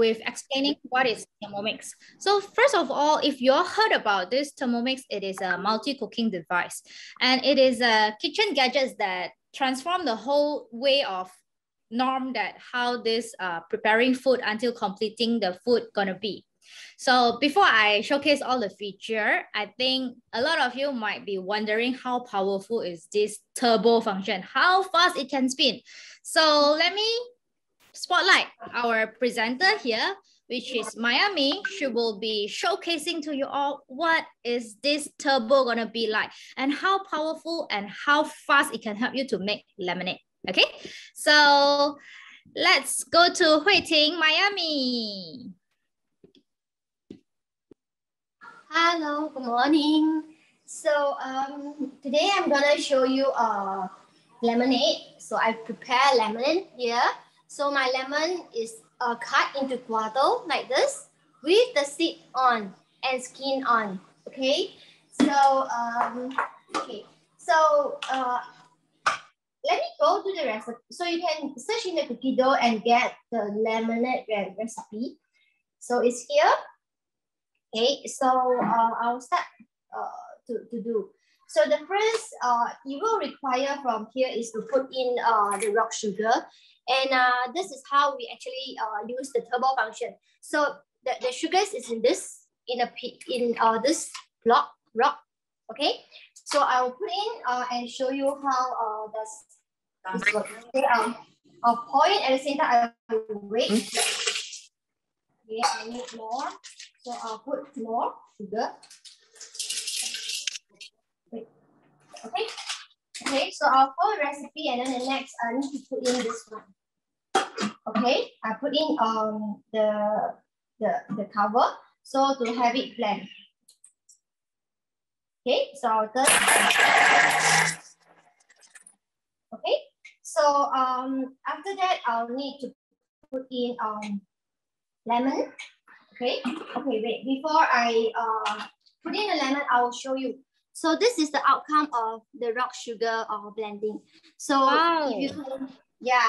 with explaining what is Thermomix. So first of all, if you all heard about this Thermomix, it is a multi-cooking device, and it is a kitchen gadgets that transform the whole way of norm that how this preparing food until completing the food gonna be. So before I showcase all the feature, I think a lot of you might be wondering how powerful is this turbo function, how fast it can spin. So let me spotlight our presenter here, which is Miami. She will be showcasing to you all what is this turbo gonna be like and how powerful and how fast it can help you to make lemonade. Okay, so let's go to Hui-Ting, Miami. Hello, good morning. So today I'm gonna show you lemonade. So I prepare lemon here. So my lemon is cut into quarter like this with the seed on and skin on. Okay. So let me go to the recipe. So you can search in the cookie dough and get the lemonade recipe. So it's here. Okay, so I'll start to do. So the first you will require from here is to put in the rock sugar, and this is how we actually use the turbo function. So the sugars is in this this block rock. Okay, so I'll put in and show you how this works. Okay, I'll pour it at the same time. I will wait. Okay, I need more. So I'll put more sugar. Wait. Okay. Okay, so I'll follow the recipe and then the next I need to put in this one. Okay, I put in the cover so to have it blend. Okay, so I'll turn. Okay, so after that I'll need to put in lemon. Okay, wait, before I put in the lemon, I will show you. So this is the outcome of the rock sugar blending. So wow. If you, yeah.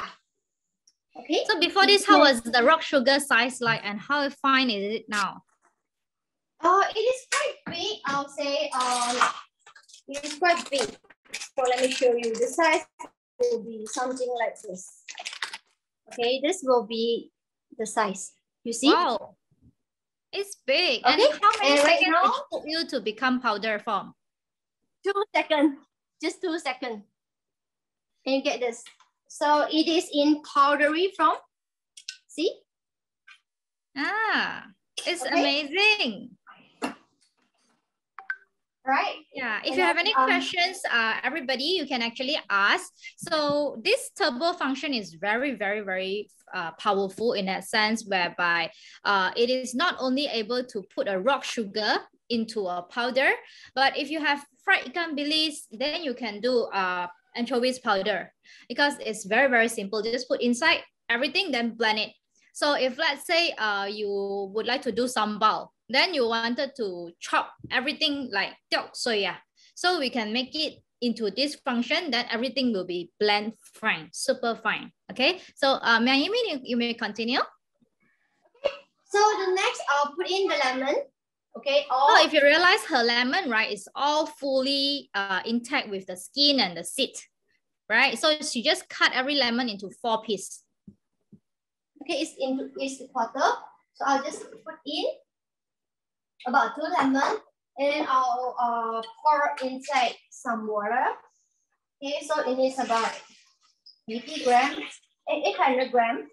Okay. So before this, how was the rock sugar size like and how fine is it now? It is quite big, I'll say. It is quite big. So let me show you. The size will be something like this. Okay, this will be the size. You see? Wow. It's big. Okay. And how many right seconds now, it took you to become powder form? 2 seconds. Just 2 seconds. And you get this. So it is in powdery form. See? Ah, it's amazing. Right. Yeah, if you have any questions, everybody, you can actually ask. So this turbo function is very, very, very powerful in that sense, whereby it is not only able to put a rock sugar into a powder, but if you have fried ikan bilis, then you can do anchovies powder because it's very, very simple. Just put inside everything, then blend it. So if let's say you would like to do sambal, then you wanted to chop everything like tiok soya. So we can make it into this function, then everything will be blend fine, super fine. Okay, so Miami, you may continue. Okay, so the next I'll put in the lemon. Okay. Oh, if you realize her lemon, right, is all fully intact with the skin and the seed, right? So she just cut every lemon into 4 pieces. Okay, it's a quarter. So I'll just put in about 2 lemon, and then I'll pour inside some water. Okay, so it is about 80 grams, 800 grams.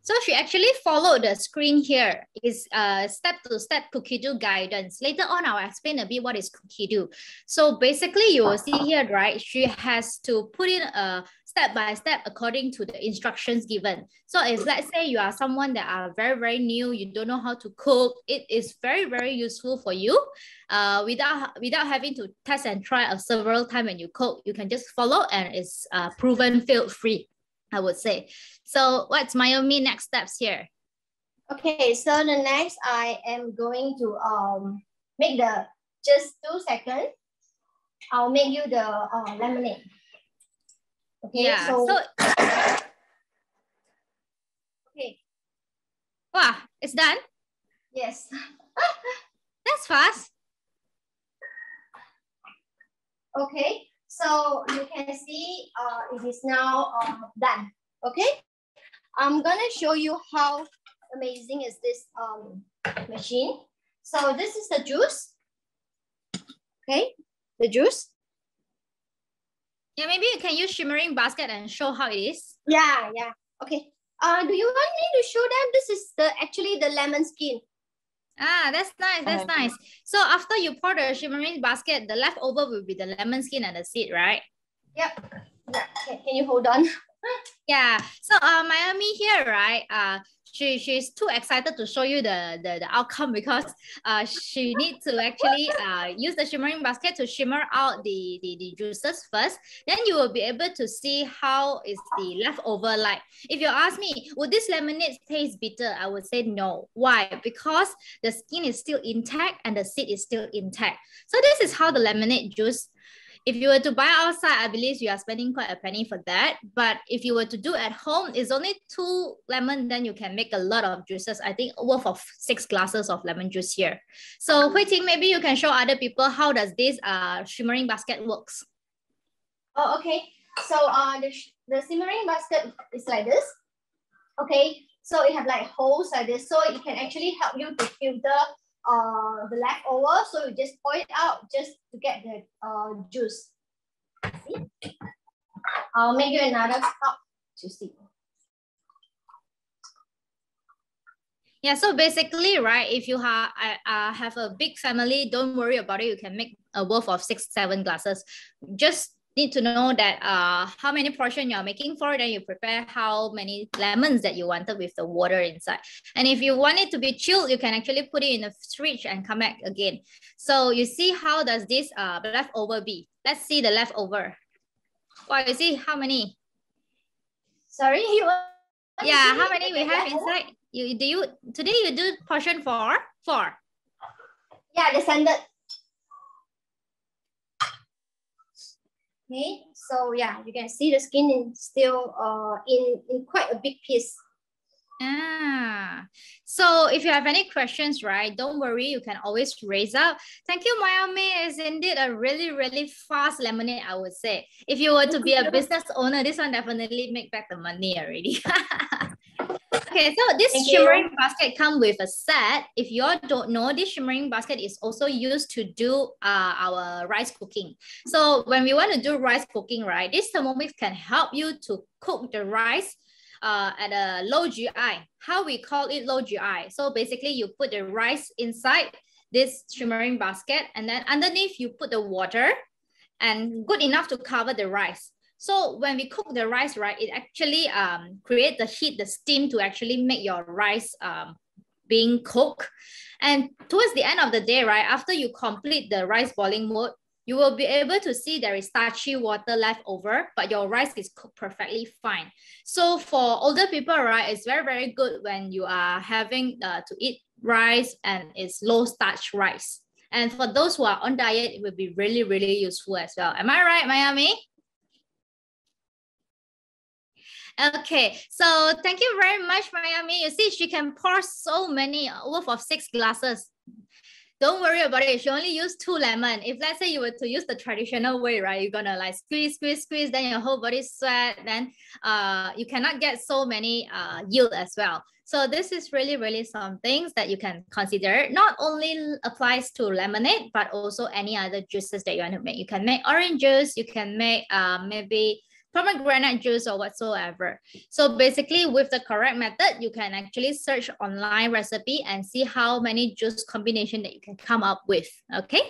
So she actually followed the screen here. It's step-to-step cookie dough guidance. Later on, I'll explain a bit what is cookie dough. So basically, you will see here, right? She has to put in a step-by-step according to the instructions given. So if let's say you are someone that are very, very new, you don't know how to cook, it is very, very useful for you. Without having to test and try several times when you cook, you can just follow and it's proven fail-free, I would say. So what's Miami next steps here? Okay, so the next I am going to make the just 2 seconds. I'll make you the lemonade. Okay, yeah, so okay. Wow, it's done? Yes. That's fast. Okay, so you can see it is now done. Okay, I'm gonna show you how amazing is this machine. So this is the juice. Okay, the juice. Yeah, maybe you can use shimmering basket and show how it is. Yeah. Okay. Do you want me to show them? This is actually the lemon skin. Ah, that's nice. That's nice. So after you pour the shimmering basket, the leftover will be the lemon skin and the seed, right? Yep. Yeah. Can you hold on? Yeah. So Miami here, right? She's too excited to show you the outcome because she needs to actually use the shimmering basket to shimmer out the juices first. Then you will be able to see how is the leftover like. If you ask me, would this lemonade taste bitter? I would say no. Why? Because the skin is still intact and the seed is still intact. So this is how the lemonade juice. If you were to buy outside, I believe you are spending quite a penny for that. But if you were to do at home, it's only 2 lemon, then you can make a lot of juices. I think worth of 6 glasses of lemon juice here. So Hui Ting, maybe you can show other people how does this shimmering basket works. Oh, okay. So the shimmering basket is like this. Okay, so it have like holes like this, so it can actually help you to filter the leftover. So you just pour it out just to get the juice. See? I'll make you another cup to see. Yeah, so basically, right, if you have a big family, don't worry about it. You can make a worth of 6-7 glasses. Just need to know that how many portion you're making for, then you prepare how many lemons that you wanted with the water inside. And if you want it to be chilled, you can actually put it in the fridge and come back again. So you see how does this leftover be? Let's see the leftover. Wow, you see how many? Sorry, yeah, how many we have inside? Today you do portion 4? 4. Yeah, the standard. Okay, so yeah, you can see the skin is still in quite a big piece. So if you have any questions, right, don't worry, you can always raise up. Thank you, Miami. It's indeed a really, really fast lemonade, I would say. If you were to be a business owner, this one definitely make back the money already. Okay, so this shimmering basket comes with a set. If you all don't know, this shimmering basket is also used to do our rice cooking. So when we want to do rice cooking, right, this Thermomix can help you to cook the rice at a low GI. How we call it low GI. So basically you put the rice inside this shimmering basket, and then underneath you put the water and good enough to cover the rice. So when we cook the rice, right, it actually creates the heat, the steam to actually make your rice being cooked. And towards the end of the day, right, after you complete the rice boiling mode, you will be able to see there is starchy water left over, but your rice is cooked perfectly fine. So for older people, right, it's very, very good when you are having to eat rice and it's low starch rice. And for those who are on diet, it will be really, really useful as well. Am I right, Miami? Okay, so thank you very much, Miami. You see, she can pour so many worth of 6 glasses. Don't worry about it. She only used 2 lemon. If let's say you were to use the traditional way, right, you're gonna like squeeze, then your whole body sweat. Then you cannot get so many yield as well. So this is really, really some things that you can consider. Not only applies to lemonade, but also any other juices that you want to make. You can make orange juice. You can make maybe pomegranate juice or whatsoever. So basically with the correct method, you can actually search online recipe and see how many juice combination that you can come up with. Okay,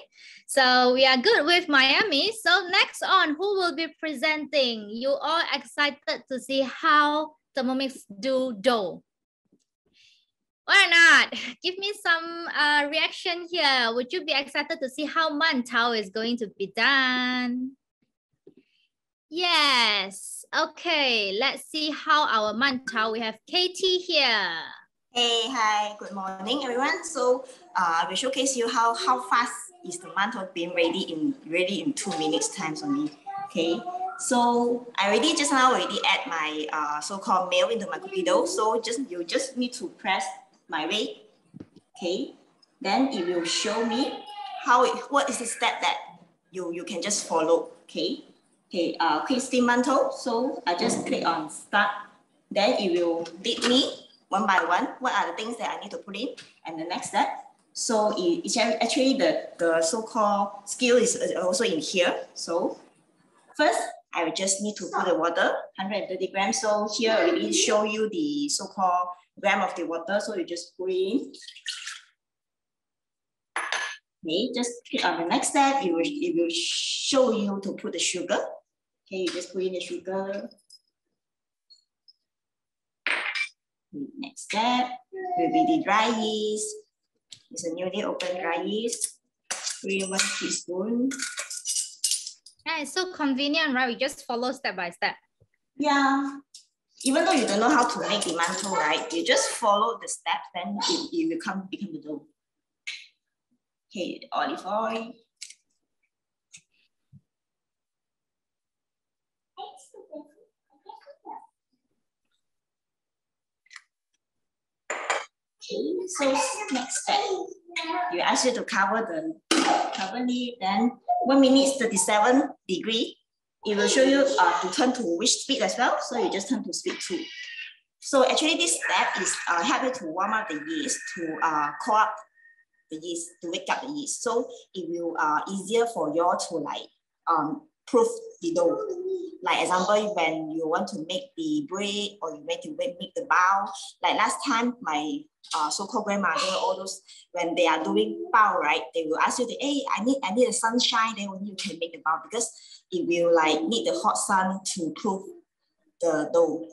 so we are good with Miami. So next on, who will be presenting? You all excited to see how Thermomix do dough? Why not? Give me some reaction here. Would you be excited to see how mantao is going to be done? Yes. Okay, let's see how our mantao. We have Katie here. Hey, hi, good morning, everyone. So we showcase you how fast is the mantao being ready in 2 minutes times only. Okay. So I just now add my so-called meal into my cookie dough. So you just need to press my way. Okay, then it will show me what is the step that you can just follow. Okay, quick steam mantle. So I just click on start. Then it will lead me one by one. What are the things that I need to put in? And the next step. So it's actually the so-called skill is also in here. So first, I will just need to put the water, 130 grams. So here I already show you the so-called gram of the water. So you just put in. Okay, just click on the next step. It will show you to put the sugar. Okay, you just put in the sugar. The next step will be the dry yeast. It's a newly opened dry yeast. Put in 1 teaspoon. Yeah, it's so convenient, right? We just follow step by step. Yeah. Even though you don't know how to make the mantou, right? You just follow the steps, then it will become the dough. Okay, olive oil. Okay, so next step, you ask you to cover lid, then 1 minute 37 degree. It will show you to turn to which speed as well. So you just turn to speed 2. So actually this step is help you to warm up the yeast, to cool up the yeast, to wake up the yeast. So it will easier for you to like proof the dough. Like example, when you want to make the bread or you make the bao. Like last time, my so-called grandmother, all those, when they are doing bao, right? They will ask you, hey, I need a sunshine. Then when you can make the bao, because it will like need the hot sun to proof the dough.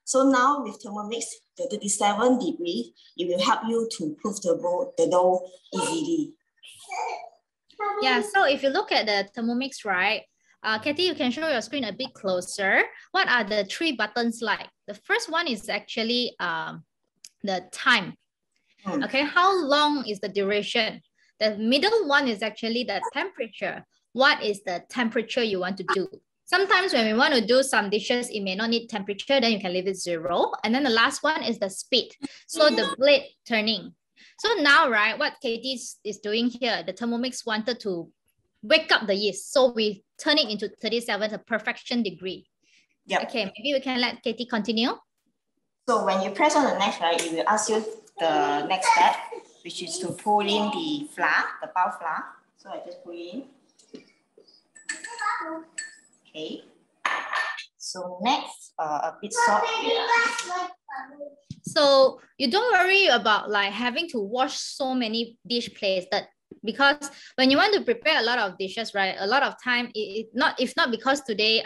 So now with Thermomix, the 37 degrees, it will help you to proof the dough easily. Yeah, so if you look at the Thermomix, right? Katie, you can show your screen a bit closer. What are the 3 buttons like? The first one is actually the time. Okay, how long is the duration? The middle one is actually the temperature. What is the temperature you want to do? Sometimes when we want to do some dishes, it may not need temperature, then you can leave it 0. And then the last one is the speed. So the blade turning. So now, right, what Katie is doing here, the Thermomix wanted to wake up the yeast. So we turn it into 37, a perfection degree. Yep. Okay, maybe we can let Katie continue. So when you press on the next, right, it will ask you the next step, which is to pull in the flour, the bao flour. So I just pull in. Okay. So next, a bit salt. So you don't worry about like having to wash so many dish plates, that because when you want to prepare a lot of dishes, right, a lot of time if not because today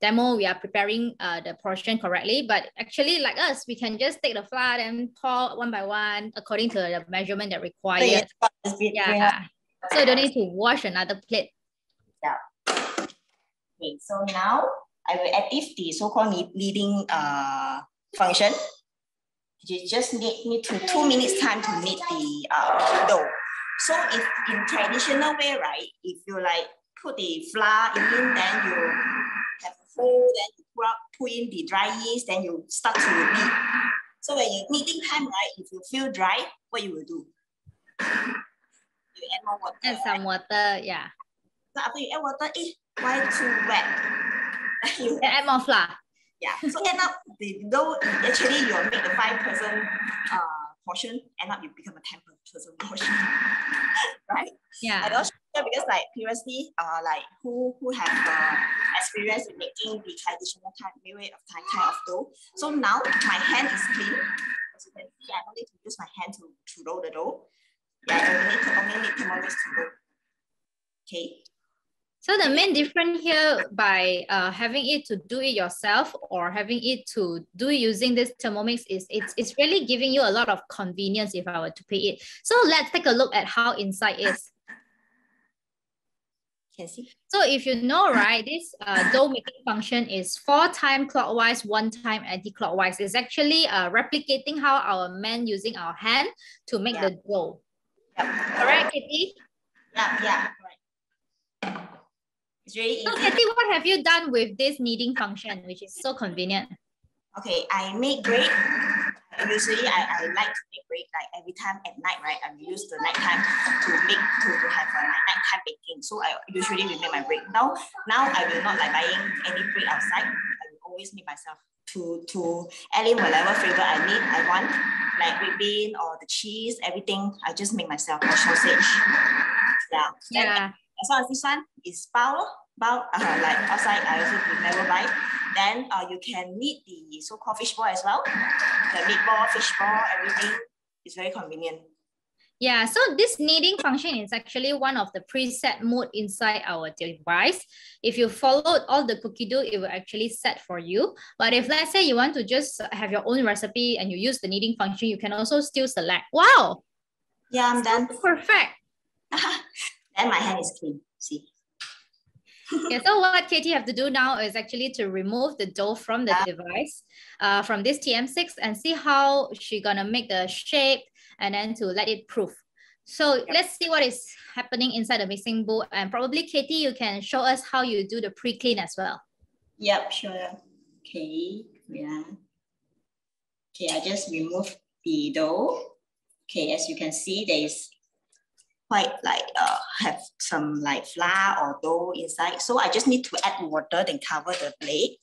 demo we are preparing the portion correctly, but actually like us, we can just take the flour and pour one by one according to the measurement that required. Yeah. So you don't need to wash another plate. Yeah. Okay, so now I will activate the so-called kneading function. You just need to 2 minutes time to knead the dough. So if in traditional way, right, if you like put the flour in, then you have a hole, then you put in the dry yeast, then you start to knead. So when you're kneading time, right, if you feel dry, what you will do? You add more water. Add some water, yeah. So after you add water, why too wet? You add more flour. Yeah, so end up the dough, actually you make the 5% portion, end up you become a 10% portion, right? Yeah. I don't sure because like previously, like who have experience in making the traditional way of kind of dough. So now my hand is clean. As you can see, I don't need to use my hand to roll the dough. Yeah, I only need Thermomix to roll. Okay. So the main difference here by having it to do it yourself or having it to do it using this Thermomix is it's really giving you a lot of convenience if I were to pay it. So let's take a look at how inside is. Can see. So if you know, right, this dough making function is 4 times clockwise, 1 time anti-clockwise. It's actually replicating how our man using our hand to make the dough. Correct, Kitty? Yeah, right. It's really easy. So, Katie, what have you done with this kneading function, which is so convenient? Okay, I make bread. I Usually, I like to make break like every time at night, right? I will use the night time to have my nighttime baking. So I usually will make my break. Now I will not like buying any break outside. I will always make myself to add in whatever flavor I want, like whipped bean or the cheese, everything. I just make myself, or sausage. Yeah. Yeah. As long as this one is bao, like outside, I also will never buy. Then you can knead the so-called fish ball as well. The meatball, fish ball, everything is very convenient. Yeah, so this kneading function is actually one of the preset mode inside our device. If you followed all the cookie dough, it will actually set for you. But if let's say you want to just have your own recipe and you use the kneading function, you can also still select. Wow. Yeah, I'm done. Perfect. Then my hand is clean, see. Okay, so what Katie have to do now is actually to remove the dough from the device, from this TM6, and see how she gonna make the shape and then to let it proof. So let's see what is happening inside the mixing bowl, and probably Katie, you can show us how you do the pre-clean as well. Yep, sure. Okay, yeah. Okay, I just remove the dough. Okay, as you can see, there is quite like have some like flour or dough inside. So I just need to add water, then cover the plate.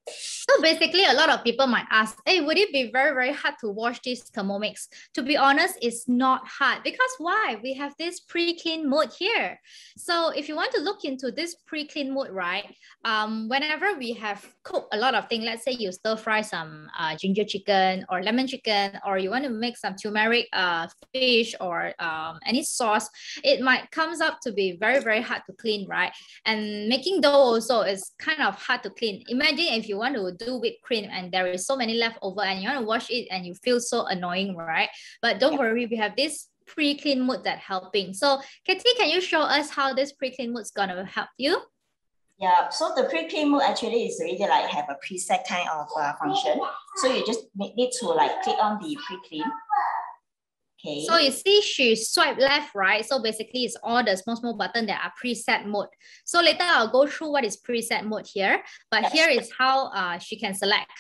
So basically, a lot of people might ask, hey, would it be very, very hard to wash this Thermomix? To be honest, it's not hard because why? We have this pre-clean mode here. So if you want to look into this pre-clean mode, right? Whenever we have cooked a lot of things, let's say you stir fry some ginger chicken or lemon chicken, or you want to make some turmeric fish or any sauce, it might comes up to be very, very hard to clean, right? And making dough also is kind of hard to clean. Imagine if you want to do whipped cream and there is so many left over and you want to wash it and you feel so annoying, right? But don't worry, we have this pre-clean mode that helping. So Katie, can you show us how this pre-clean mode is gonna help you? Yeah, so the pre-clean mode actually is already like have a preset kind of function. So you just need to like click on the pre-clean. Okay. So you see she swipe left, right? So basically it's all the small button that are preset mode. So later I'll go through what is preset mode here, but here is how she can select.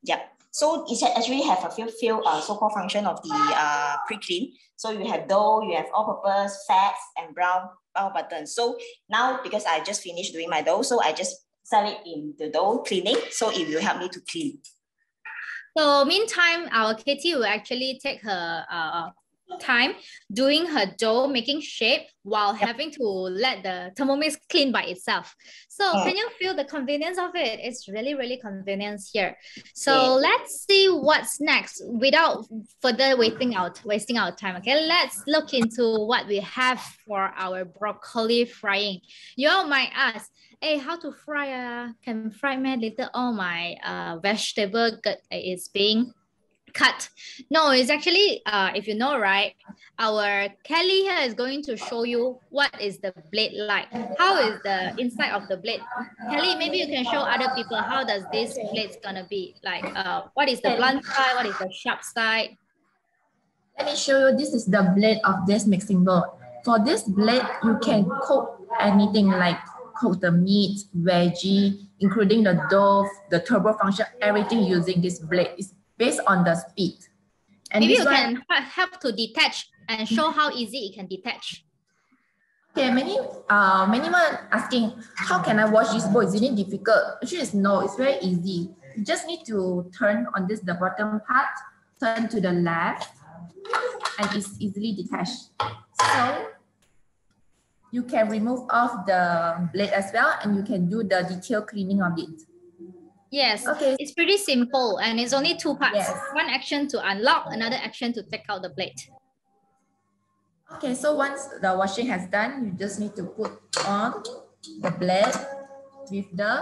Yep. So it actually have a few so-called function of the pre-clean. So you have dough, you have all-purpose, fats, and brown button. So now because I just finished doing my dough, so I just set it in the dough cleaning. So it will help me to clean. So meantime, our Katie will actually take her time doing her dough, making shape while having to let the Thermomix clean by itself. So can you feel the convenience of it? It's really, really convenience here. So let's see what's next without further wasting our time. Okay, let's look into what we have for our broccoli frying. You all might ask, hey, how to fry? Can fry me later all my vegetable is being cut. No, it's actually, if you know, right, our Kelly here is going to show you what is the blade like. How is the inside of the blade? Kelly, maybe you can show other people how does this blade gonna be like. What is the blunt side? What is the sharp side? Let me show you. This is the blade of this mixing bowl. For this blade, you can cook anything like cook the meat, veggie, including the dough, the turbo function, everything using this blade. Is based on the speed. And maybe you can help to detach and show how easy it can detach. Okay, many one asking, how can I wash this bowl? Is it difficult? Actually, no, it's very easy. You just need to turn on this, the bottom part, turn to the left, and it's easily detached. So you can remove off the blade as well, and you can do the detailed cleaning of it. Yes, okay. It's pretty simple and it's only two parts. Yes. One action to unlock, another action to take out the blade. Okay, so once the washing has done, you just need to put on the blade with the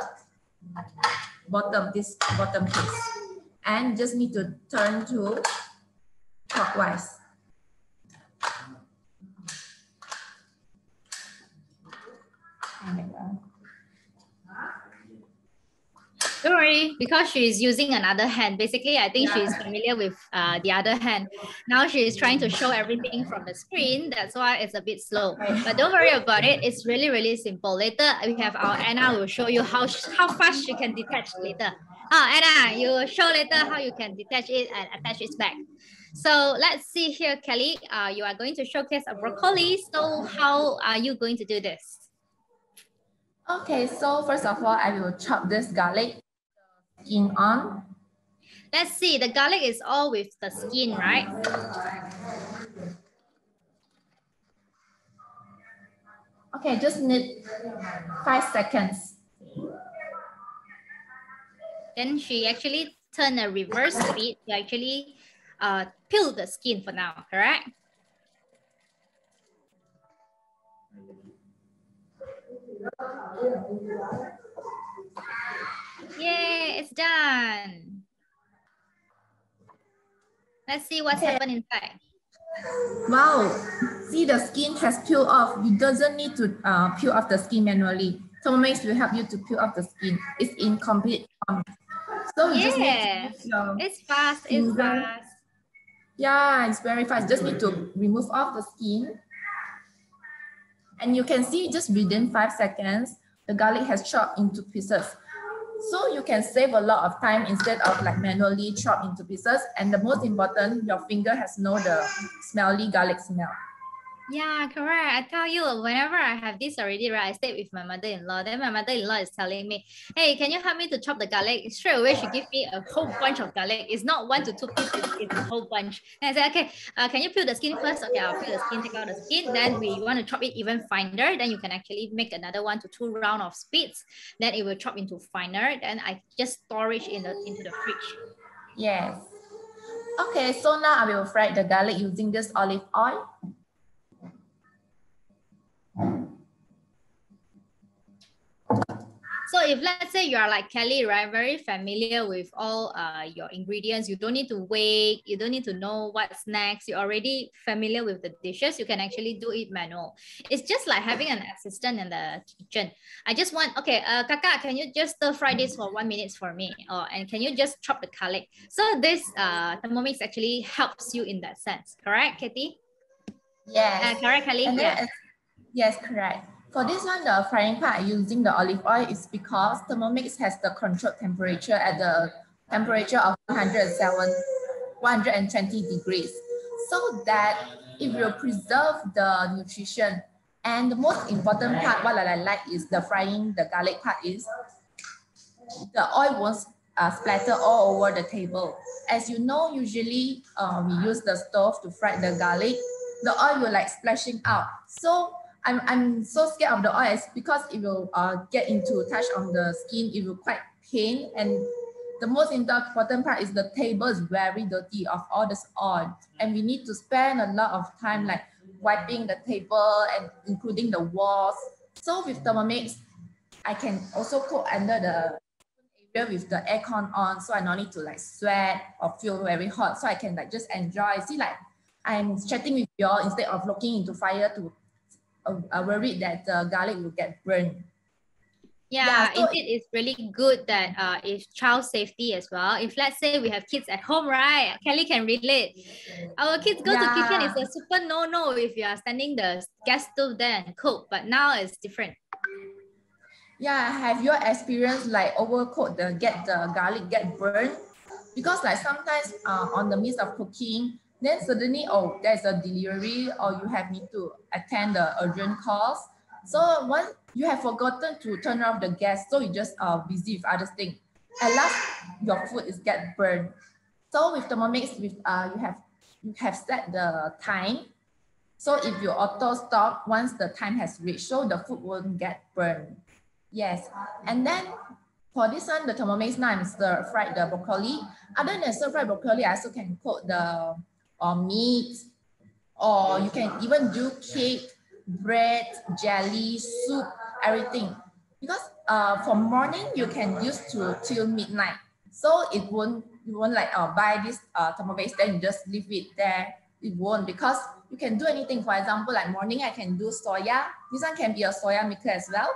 bottom, this bottom piece. And just need to turn to clockwise. Don't worry, because she's using another hand. Basically, I think she's familiar with the other hand. Now she's trying to show everything from the screen. That's why it's a bit slow. But don't worry about it. It's really, really simple. Later, we have our Anna will show you how fast she can detach later. Anna, you will show later how you can detach it and attach it back. So let's see here, Kelly. You are going to showcase a broccoli. So how are you going to do this? Okay, so first of all, I will chop this garlic skin on. Let's see, the garlic is all with the skin, right? Okay, just need 5 seconds. Then she actually turned a reverse speed to actually peel the skin for now, correct? Yay, it's done. Let's see what's happened inside. Wow, see the skin has peeled off. You doesn't need to peel off the skin manually. Thermomix will help you to peel off the skin. It's incomplete. So you just need to use your it's fast, finger. it's fast. Yeah, it's very fast. Just need to remove off the skin. And you can see just within 5 seconds, the garlic has chopped into pieces. So you can save a lot of time instead of like manually chop into pieces. And the most important, your finger has no the smelly garlic smell. Yeah, correct. I tell you, whenever I have this already, right, I stayed with my mother-in-law. Then my mother-in-law is telling me, hey, can you help me to chop the garlic? Straight away, she gives me a whole bunch of garlic. It's not 1 to 2 pieces, it's a whole bunch. And I said, okay, can you peel the skin first? Okay, I'll peel the skin, take out the skin. Then we want to chop it even finer. Then you can actually make another 1 to 2 round of speeds. Then it will chop into finer. Then I just store it into the fridge. Yes. Okay, so now I will fry the garlic using this olive oil. So if let's say you are like Kelly, right, very familiar with all your ingredients, you don't need to wait, you don't need to know what's next, you're already familiar with the dishes, you can actually do it manual. It's just like having an assistant in the kitchen. I just want, okay, Kaka, can you just stir fry this for 1 minute for me? And can you just chop the garlic? So this Thermomix actually helps you in that sense, correct, Katie? Yes. Correct, Kelly? Yeah. Yes, correct. For this one, the frying part using the olive oil is because Thermomix has the controlled temperature at the temperature of 120 degrees, so that it will preserve the nutrition. And the most important part, what I like is the frying the garlic part is the oil won't splatter all over the table. As you know, usually we use the stove to fry the garlic. The oil will like splashing out. So I'm so scared of the oil because it will get into touch on the skin. It will quite pain. And the most important part is the table is very dirty of all this oil. And we need to spend a lot of time like wiping the table and including the walls. So with Thermomix, I can also cook under the area with the aircon on, so I don't need to like sweat or feel very hot. So I can like just enjoy. See, like I'm chatting with you all instead of looking into fire to worried that the garlic will get burned. Yeah, so it's really good that it's child safety as well. If let's say we have kids at home, right? Kelly can relate. Our kids go to kitchen, it's a super no-no if you are standing the gas stove there and cook, but now it's different. Yeah, have your experience like overcook the garlic get burned? Because like sometimes on the midst of cooking, then suddenly, oh, there's a delivery or you have need to attend the urgent calls. So once you have forgotten to turn off the gas, so you just busy with other things. At last, your food is get burned. So with Thermomix, you have set the time. So if you auto stop once the time has reached, so the food won't get burned. Yes, and then for this one, the Thermomix now I'm stir fried the broccoli. Other than stir fried broccoli, I also can cook the meat, or you can even do cake, bread, jelly, soup, everything. Because for morning you can use till midnight, so you won't like buy this Thermomix then you just leave it there. It won't, because you can do anything. For example, like morning I can do soya. This one can be a soya maker as well.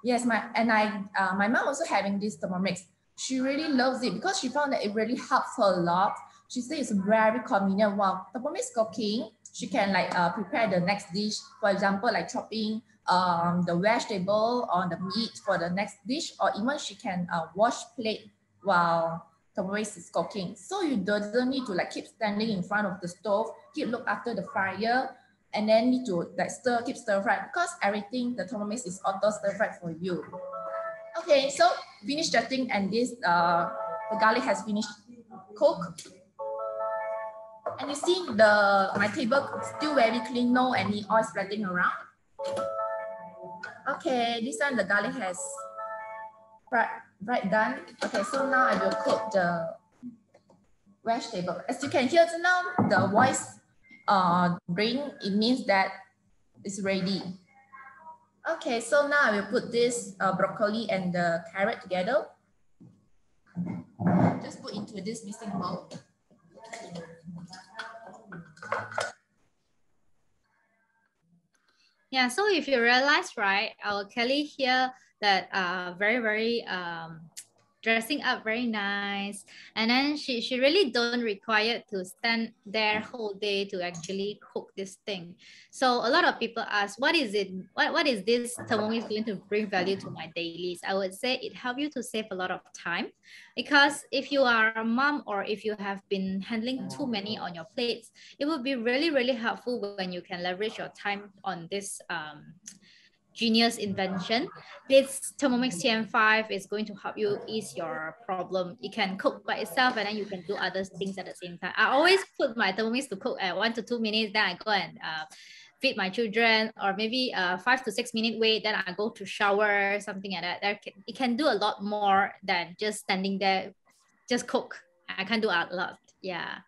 Yes, my mom also having this Thermomix. She really loves it because she found that it really helps her a lot. She says it's very convenient. While Thermomix cooking, she can like prepare the next dish. For example, like chopping the vegetable or the meat for the next dish, or even she can wash plate while Thermomix is cooking. So you don't need to like keep standing in front of the stove, keep look after the fire, and then need to like keep stir fry, because everything the Thermomix is auto stir fry for you. Okay, so finish chatting, and this the garlic has finished cook. And you see my table still very clean, no any oil splattering around. Okay, this one the garlic has right done. Okay, so now I will cook the vegetable. As you can hear now, the voice ring, it means that it's ready. Okay, so now I will put this broccoli and the carrot together. Just put into this mixing bowl. Yeah, so if you realize, right, our Kelly here that very dressing up very nice, and then she really don't require to stand there whole day to actually cook this thing. So a lot of people ask, what is it, what is this Thermomix going to bring value to my dailies? I would say it helps you to save a lot of time, because if you are a mom or if you have been handling too many on your plates, it would be really helpful when you can leverage your time on this genius invention. This Thermomix TM5 is going to help you ease your problem. It can cook by itself, and then you can do other things at the same time. I always put my Thermomix to cook at 1 to 2 minutes, then I go and feed my children, or maybe 5 to 6 minute wait, then I go to shower, something like that. It can do a lot more than just standing there, just cook. I can do a lot, yeah.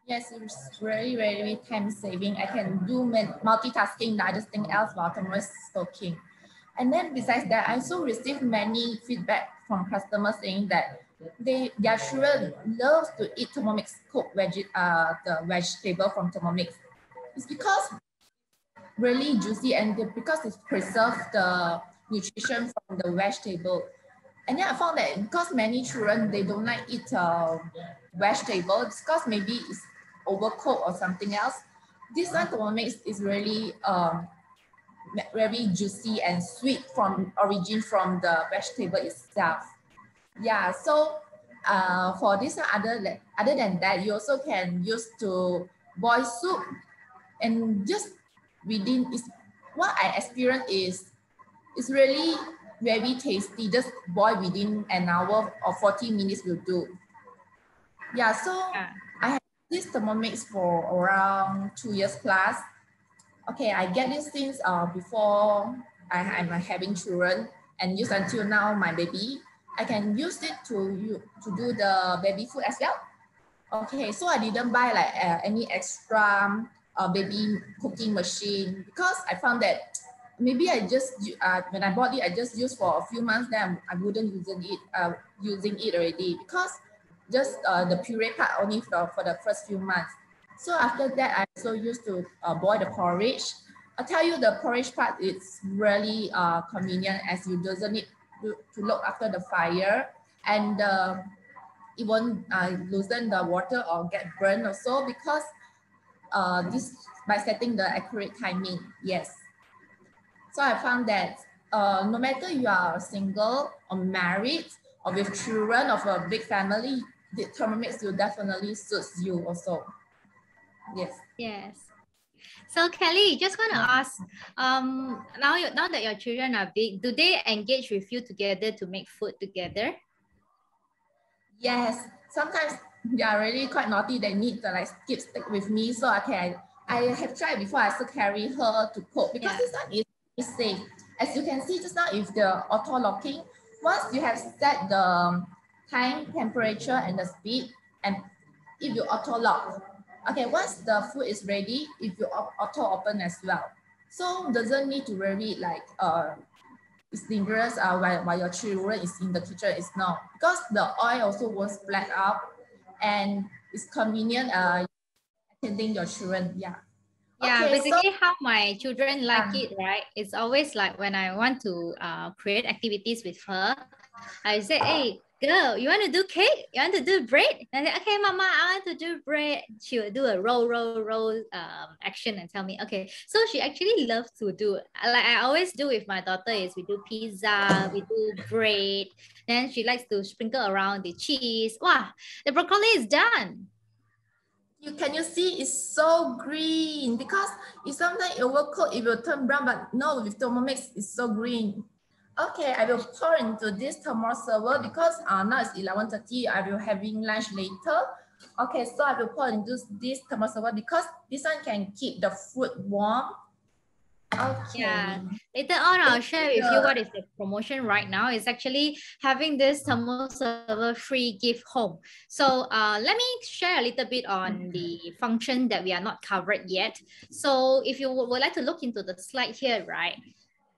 Yes, it's very time saving. I can do multitasking, the other thing else while Thermomix is cooking. And then besides that, I also received many feedback from customers saying that their children love to eat Thermomix cooked the vegetable from Thermomix. It's because really juicy, and because it preserves the nutrition from the vegetable. And then I found that because many children, they don't like eat vegetables because maybe it's overcooked or something else. This one Thermomix is really very juicy and sweet from origin from the vegetable itself. Yeah, so for this one, other than that, you also can use to boil soup, and just within is what I experienced is it's really very tasty. Just boil within an hour or 40 minutes will do. Yeah, so I have this Thermomix for around 2 years plus. Okay, I get this since before I'm having children, and use until now my baby. I can use it to do the baby food as well. Okay, so I didn't buy like any extra baby cooking machine, because I found that maybe I just when I bought it, I just used for a few months. Then I wouldn't using it already, because just the puree part only for the first few months. So after that, I also used to boil the porridge. I tell you, the porridge part is really convenient, as you doesn't need to look after the fire, and it won't loosen the water or get burned also, because this by setting the accurate timing. Yes. So I found that no matter you are single or married or with children of a big family, the Thermomix will definitely suits you also. Yes. Yes. So Kelly, just want to ask, now that your children are big, do they engage with you together to make food together? Yes. Sometimes they are really quite naughty. They need to like stick with me. So I have tried before. I still carry her to cook, because this one is safe. As you can see just now, if the auto locking, once you have set the time, temperature, and the speed, and if you auto lock, okay, once the food is ready, if you auto open as well. So doesn't need to worry like it's dangerous while your children is in the kitchen. It's not, because the oil also won't splat out, and it's convenient attending your children. Yeah. Yeah, okay, basically so, how my children like it, right? It's always like when I want to create activities with her, I say, hey, go. You want to do cake? You want to do bread? And I say, okay, Mama, I want to do bread. She will do a roll action and tell me, okay. So she actually loves to do, like I always do with my daughter, is we do pizza, we do bread. Then she likes to sprinkle around the cheese. Wow, the broccoli is done. Can you see it's so green? Because if sometimes it overcooked, it will turn brown, but no, with Thermomix, it's so green. Okay, I will pour into this thermal server because now it's 11:30. I will having lunch later. Okay, so I will pour into this thermal server because this one can keep the food warm. Okay. Yeah, later on I'll share with you what is the promotion right now. It's actually having this thermal server free gift home. So let me share a little bit on the function that we are not covered yet. So if you would like to look into the slide here, right?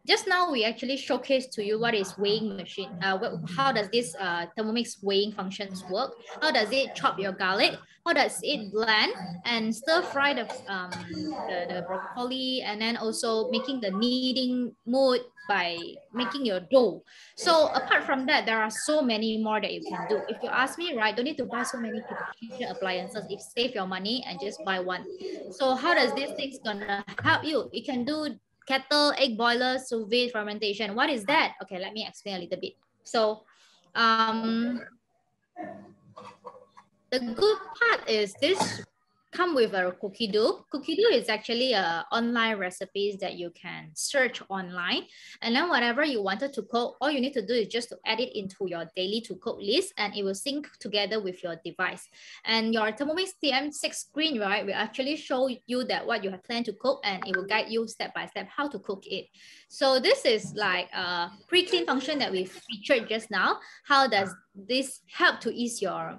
Just now we actually showcased to you what is weighing machine. How does this Thermomix weighing functions work? How does it chop your garlic? How does it blend and stir fry the broccoli, and then also making the kneading mood by making your dough. So apart from that, there are so many more that you can do. If you ask me, right, don't need to buy so many kitchen appliances. If save your money and just buy one. So how does this thing's gonna help you? You can do kettle, egg boiler, sous vide, fermentation. What is that? Okay, let me explain a little bit. So the good part is this come with a cookie dough. Cookie dough is actually online recipes that you can search online. And then whatever you wanted to cook, all you need to do is just to add it into your daily to cook list, and it will sync together with your device. And your Thermomix TM6 screen, right, will actually show you that what you have planned to cook, and it will guide you step by step how to cook it. So this is like a pre-clean function that we featured just now. How does this help to ease your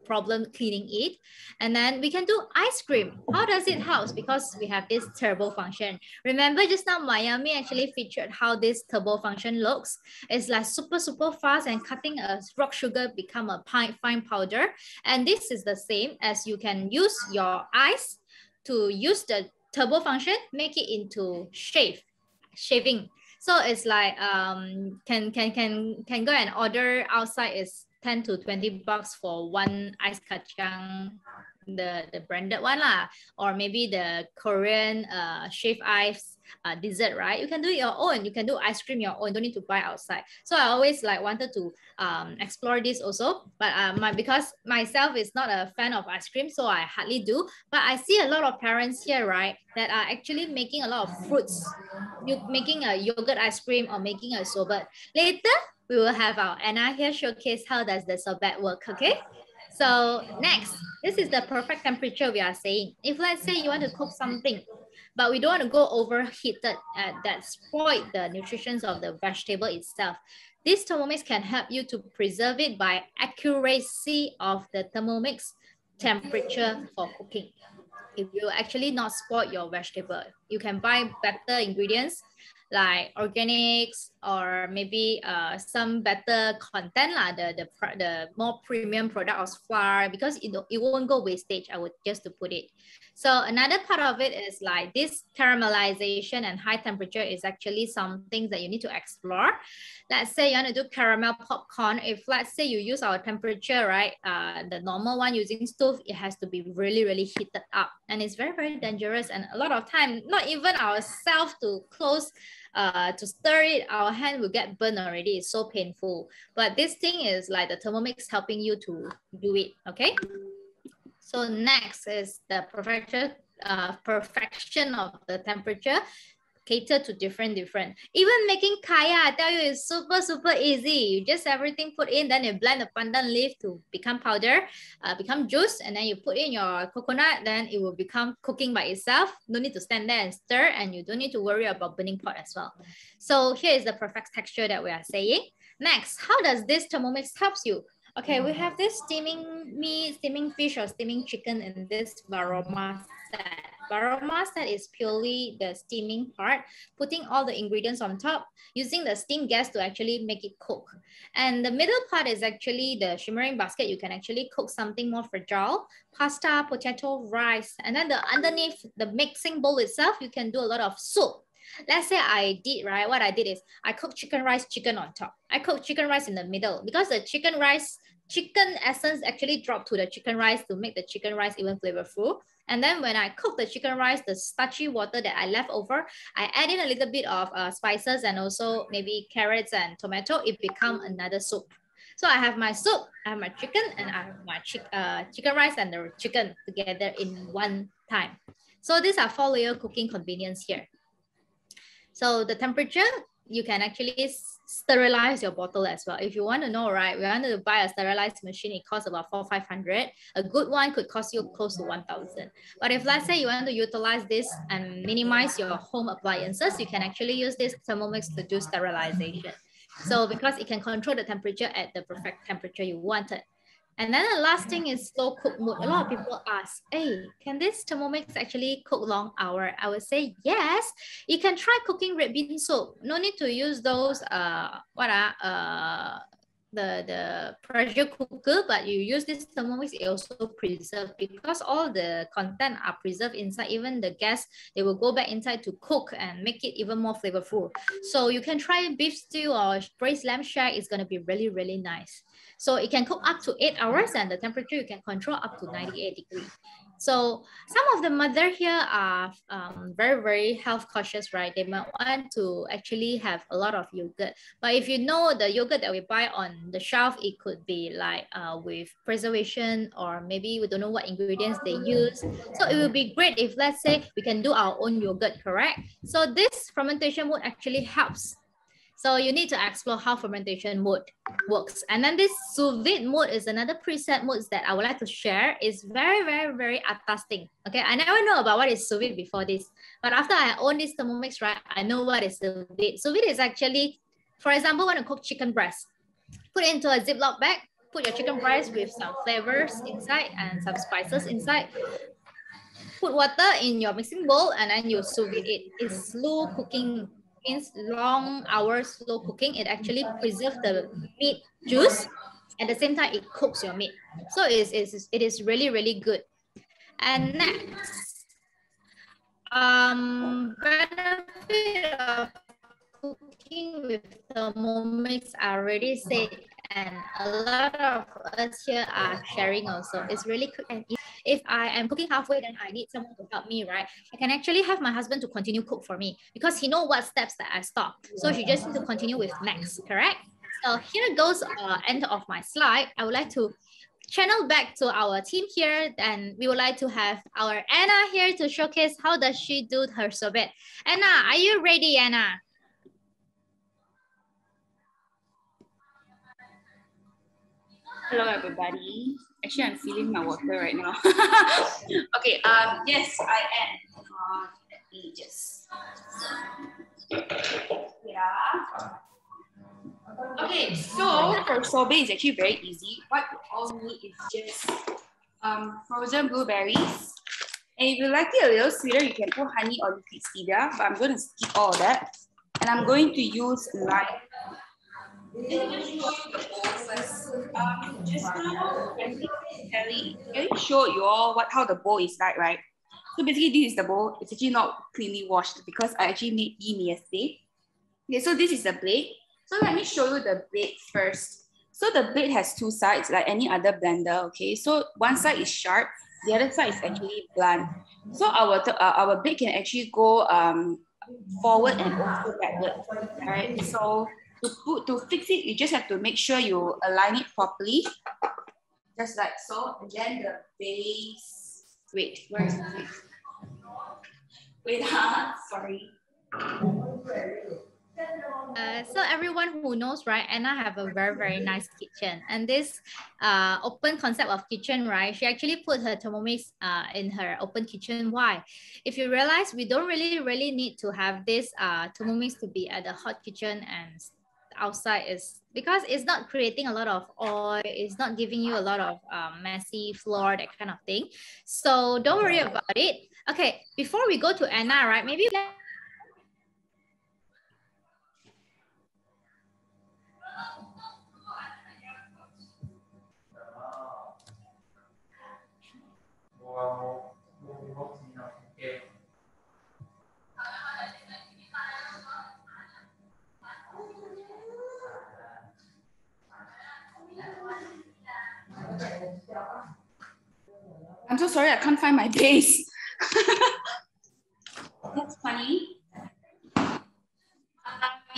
problem cleaning it? And then we can do ice cream. How does it help? Because we have this turbo function. Remember just now Miami actually featured how this turbo function looks. It's like super fast and cutting a rock sugar become a fine powder. And this is the same as you can use your ice to use the turbo function, make it into shaving. So it's like can go and order outside is 10 to 20 bucks for one ice kacang, the branded one lah, or maybe the Korean shaved ice dessert, right? You can do it your own. You can do ice cream your own. Don't need to buy outside. So I always like wanted to explore this also, but because myself is not a fan of ice cream, so I hardly do. But I see a lot of parents here, right, that are actually making a lot of fruits. You making a yogurt ice cream or making a sorbet. Later we will have our Anna here showcase how does the sorbet work. Okay. So next, this is the perfect temperature we are saying. If let's say you want to cook something, but we don't want to go overheated that spoil the nutrition of the vegetable itself. This Thermomix can help you to preserve it by accuracy of the Thermomix temperature for cooking. It will actually not spoil your vegetable. You can buy better ingredients like organics or maybe some better content lah, the more premium product of flour, because it won't go wastage. I would just to put it. So another part of it is like this caramelization and high temperature is actually something that you need to explore. Let's say you want to do caramel popcorn. If let's say you use our temperature, right, the normal one using stove, it has to be really heated up, and it's very dangerous. And a lot of time, not even ourselves to close to stir it, our hand will get burned already. It's so painful. But this thing is like the Thermomix helping you to do it. Okay. So next is the perfection of the temperature. Cater to different. Even making kaya, I tell you, is super easy. You just everything put in, then you blend the pandan leaf to become powder, become juice, and then you put in your coconut, then it will become cooking by itself. No need to stand there and stir, and you don't need to worry about burning pot as well. So here is the perfect texture that we are saying. Next, how does this Thermomix helps you? Okay, we have this steaming meat, steaming fish, or steaming chicken in this varoma set. Varoma set is purely the steaming part, putting all the ingredients on top, using the steam gas to actually make it cook. And the middle part is actually the shimmering basket. You can actually cook something more fragile, pasta, potato, rice. And then the underneath the mixing bowl itself, you can do a lot of soup. Let's say I did, right? What I did is I cooked chicken rice, chicken on top. I cooked chicken rice in the middle because the chicken essence actually dropped to the chicken rice to make the chicken rice even flavorful. And then when I cook the chicken rice, the starchy water that I left over, I add in a little bit of spices and also maybe carrots and tomato. It becomes another soup. So I have my soup, I have my chicken, and I have my chicken rice and the chicken together in one time. So these are 4-layer cooking convenience here. So the temperature, you can actually sterilize your bottle as well. If you want to know, right, we want to buy a sterilized machine, it costs about 400-500. A good one could cost you close to 1,000. But if let's say you want to utilize this and minimize your home appliances, you can actually use this Thermomix to do sterilization. So because it can control the temperature at the perfect temperature you wanted. And then the last thing is slow cook mode. A lot of people ask, hey, can this Thermomix actually cook long hour? I would say yes. You can try cooking red bean soup. No need to use those the pressure cooker, but you use this Thermomix, it also preserved because all the content are preserved inside. Even the gas, they will go back inside to cook and make it even more flavorful. So you can try beef stew or braised lamb shank. It's going to be really, really nice. So it can cook up to 8 hours and the temperature you can control up to 98 degrees. So some of the mother here are very, very health cautious, right? They might want to actually have a lot of yogurt. But if you know the yogurt that we buy on the shelf, it could be like with preservation, or maybe we don't know what ingredients they use. So it would be great if, let's say, we can do our own yogurt, correct? So this fermentation mode actually helps. So you need to explore how fermentation mode works. And then this sous vide mode is another preset mode that I would like to share. It's very, very, very atas thing. Okay, I never know about what is sous vide before this. But after I own this Thermomix, right, I know what is sous vide. Sous vide is actually, for example, when you cook chicken breast, put it into a Ziploc bag, put your chicken breast with some flavors inside and some spices inside. Put water in your mixing bowl and then you sous vide it. It's slow cooking. Means long hours slow cooking. It actually preserves the meat juice. At the same time, it cooks your meat. So it is really, really good. And next, benefit of cooking with Thermomix, I already said, and a lot of us here are sharing also. It's really quick and easy. If I am cooking halfway, then I need someone to help me, right? I can actually have my husband to continue cook for me because he knows what steps that I stop. So she just needs to continue with next, correct? So here goes end of my slide. I would like to channel back to our team here, and we would like to have our Anna here to showcase how does she do her sorbet. Anna, are you ready, Anna? Hello, everybody. Actually, I'm filling my water right now. Okay. Yes, I am. Let me just. Yeah. Okay. So for sorbet, it's actually very easy. What you all need is just frozen blueberries. And if you like it a little sweeter, you can put honey or liquid stevia. But I'm going to skip all of that, and I'm going to use lime. Just now, Kelly showed you all how the bowl is like, right? So basically, this is the bowl. It's actually not cleanly washed because I actually made ghee yesterday. Okay, so this is the blade. So let me show you the blade first. So the blade has two sides, like any other blender. Okay, so one side is sharp, the other side is actually blunt. So our blade can actually go forward and also backward. All right, so to fix it, you just have to make sure you align it properly, just like so. And then the base. Wait, where is it? Wait, sorry. So everyone who knows, right, Anna have a very, very nice kitchen, and this open concept of kitchen, right, she actually put her Thermomix in her open kitchen. Why? If you realize, we don't really need to have this Thermomix to be at the hot kitchen, and outside is because it's not creating a lot of oil, it's not giving you a lot of messy floor, that kind of thing. So don't worry about it. Okay, before we go to Anna, right, maybe so sorry, I can't find my base. That's funny.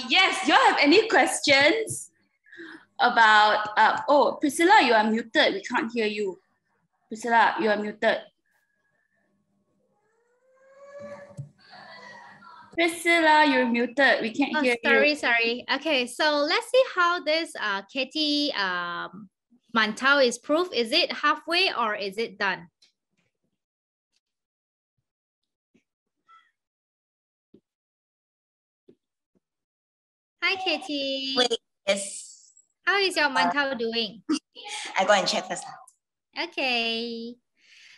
Yes, you all have any questions about, oh, Priscilla, you are muted. We can't hear you. Priscilla, you are muted. Priscilla, you're muted. We can't hear you. Sorry. Okay, so let's see how this Katie mantau is proof. Is it halfway or is it done? Hi, Katie. Wait, yes. How is your mantau doing? I go and check first. Okay.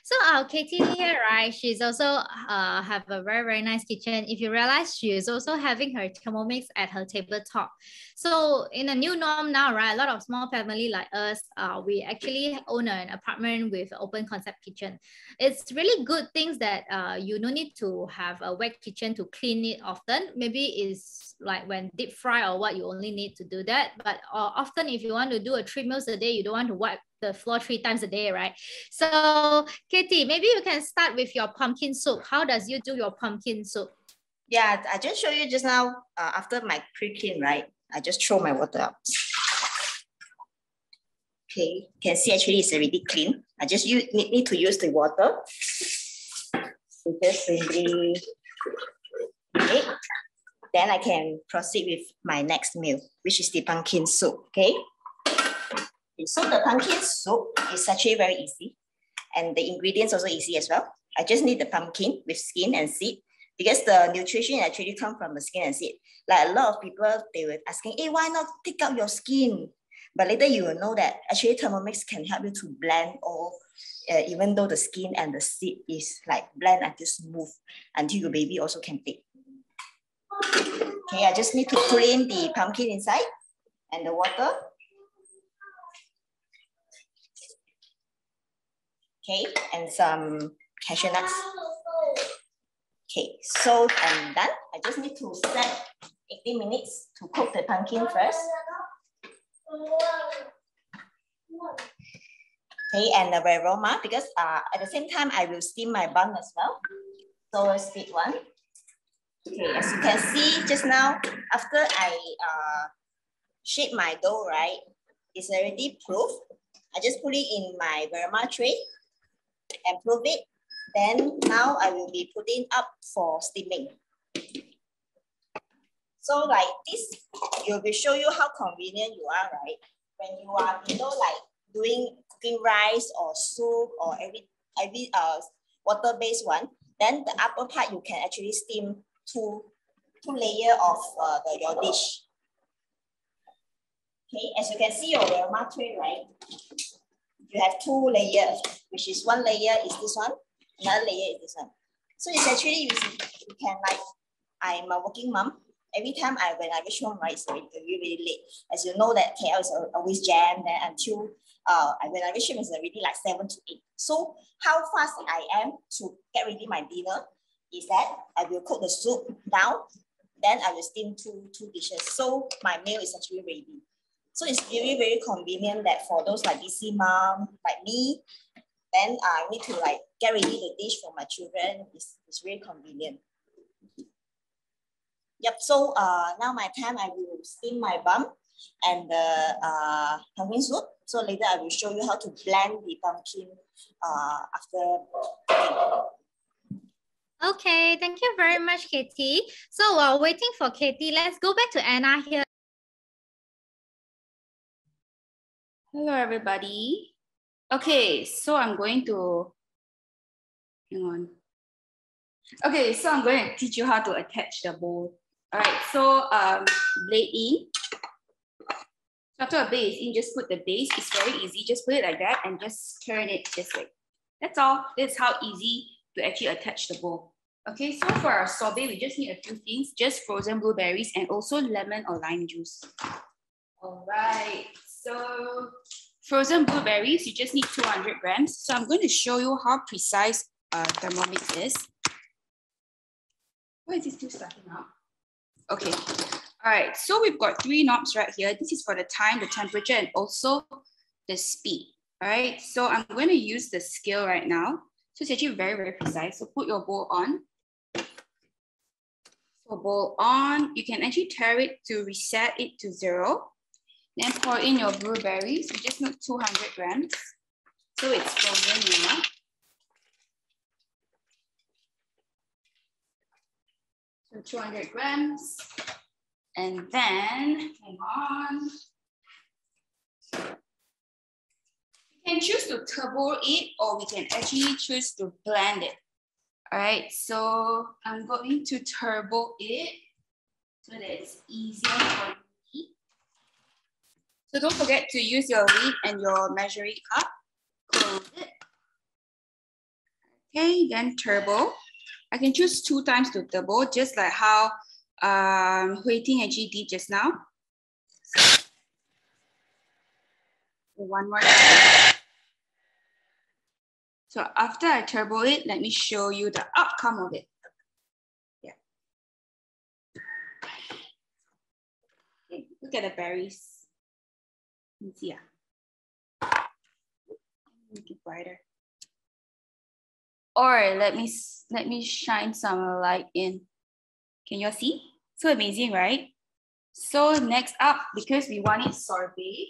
So Katie here, right? She's also have a very nice kitchen. If you realize, she is also having her Thermomix at her tabletop. So in a new norm now, right? A lot of small family like us, we actually own an apartment with an open concept kitchen. It's really good things that you no need to have a wet kitchen to clean it often. Maybe it's like when deep fry or what, you only need to do that. But often if you want to do 3 meals a day, you don't want to wipe the floor 3 times a day, right? So Katie, maybe you can start with your pumpkin soup. How does you do your pumpkin soup? Yeah, I just showed you just now, after my pre-clean, right? I just throw my water out. Okay, you can see actually it's already clean. I just need to use the water. So just simply, okay. Then I can proceed with my next meal, which is the pumpkin soup, okay? So the pumpkin soup is actually very easy, and the ingredients also easy as well. I just need the pumpkin with skin and seed, because the nutrition actually comes from the skin and seed. Like a lot of people, they were asking, hey, why not take out your skin? But later you will know that actually Thermomix can help you to blend all, even though the skin and the seed is like blend until smooth, until your baby also can take. Okay, I just need to put in the pumpkin inside and the water. Okay, and some cashew nuts. Okay, so I'm done. I just need to set 80 minutes to cook the pumpkin first. Okay, and the aroma, because at the same time, I will steam my bun as well. So let's speed one. Okay, as you can see just now, after I shape my dough, right, it's already proof. I just put it in my aroma tray and proof it. Then now I will be putting up for steaming. So like this, it will show you how convenient you are, right? When you are, like doing cooking rice or soup or every water-based one, then the upper part you can actually steam two layers of your dish. Okay, as you can see your aroma tray, right? You have 2 layers, which is one layer is this one, another layer is this one. So it's actually you can, like, I'm a working mom. Every time when I reach home, right, it's really late. As you know that KL is always jammed, then until when I reach home, it's already like 7 to 8. So how fast I am to get ready my dinner is that I will cook the soup down, then I will steam two dishes. So my meal is actually ready. So it's very, very convenient that for those like busy mom like me, then I need to like get ready the dish for my children. It's very convenient. Yep, so now my time I will steam my bun and the pumpkin soup. So later I will show you how to blend the pumpkin after. Okay, thank you very much, Katie. So while waiting for Katie, let's go back to Anna here. Hello, everybody. Okay, so I'm going to, hang on. Okay, so I'm going to teach you how to attach the bowl. All right, so blade in. So after a blade is in, just put the base. It's very easy. Just put it like that and just turn it this way. That's all. That's how easy to actually attach the bowl. Okay, so for our sorbet, we just need a few things, just frozen blueberries and also lemon or lime juice. All right, so frozen blueberries, you just need 200 grams. So I'm going to show you how precise Thermomix is. Why is it still starting out? Okay, all right, so we've got 3 knobs right here. This is for the time, the temperature, and also the speed. All right, so I'm going to use the scale right now. So it's actually very, very precise. So put your bowl on. So bowl on, you can actually tare it to reset it to 0. Then pour in your blueberries. You just need 200 grams. So it's frozen now. So 200 grams. And then, hang on. You can choose to turbo it, or we can actually choose to blend it. All right, so I'm going to turbo it so that it's easier for me. So don't forget to use your lid and your measuring cup. Close it. Okay, then turbo. I can choose 2 times to turbo, just like how Hui Ting actually did just now. So, one more time. So after I turbo it, let me show you the outcome of it. Yeah. Okay, look at the berries. Let me see. Make it brighter. Or let me shine some light in. Can you all see? So amazing, right? So next up, because we want it sorbet,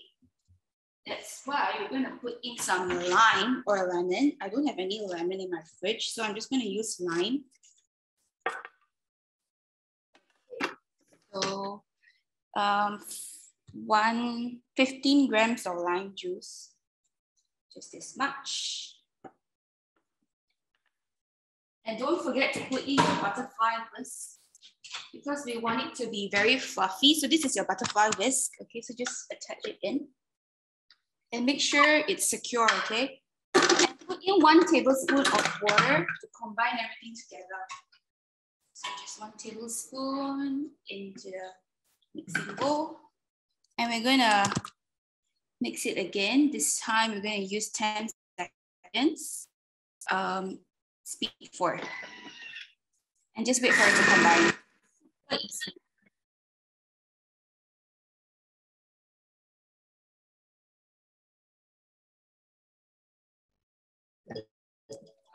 that's why we're going to put in some lime or lemon. I don't have any lemon in my fridge, so I'm just going to use lime. So 15 grams of lime juice, just this much. And don't forget to put in your butterfly whisk because we want it to be very fluffy. So this is your butterfly whisk. Okay, so just attach it in. And make sure it's secure, okay? And put in 1 tablespoon of water to combine everything together. So just 1 tablespoon into the mixing bowl. And we're gonna mix it again. This time we're gonna use 10 seconds. Speed 4. And just wait for it to combine.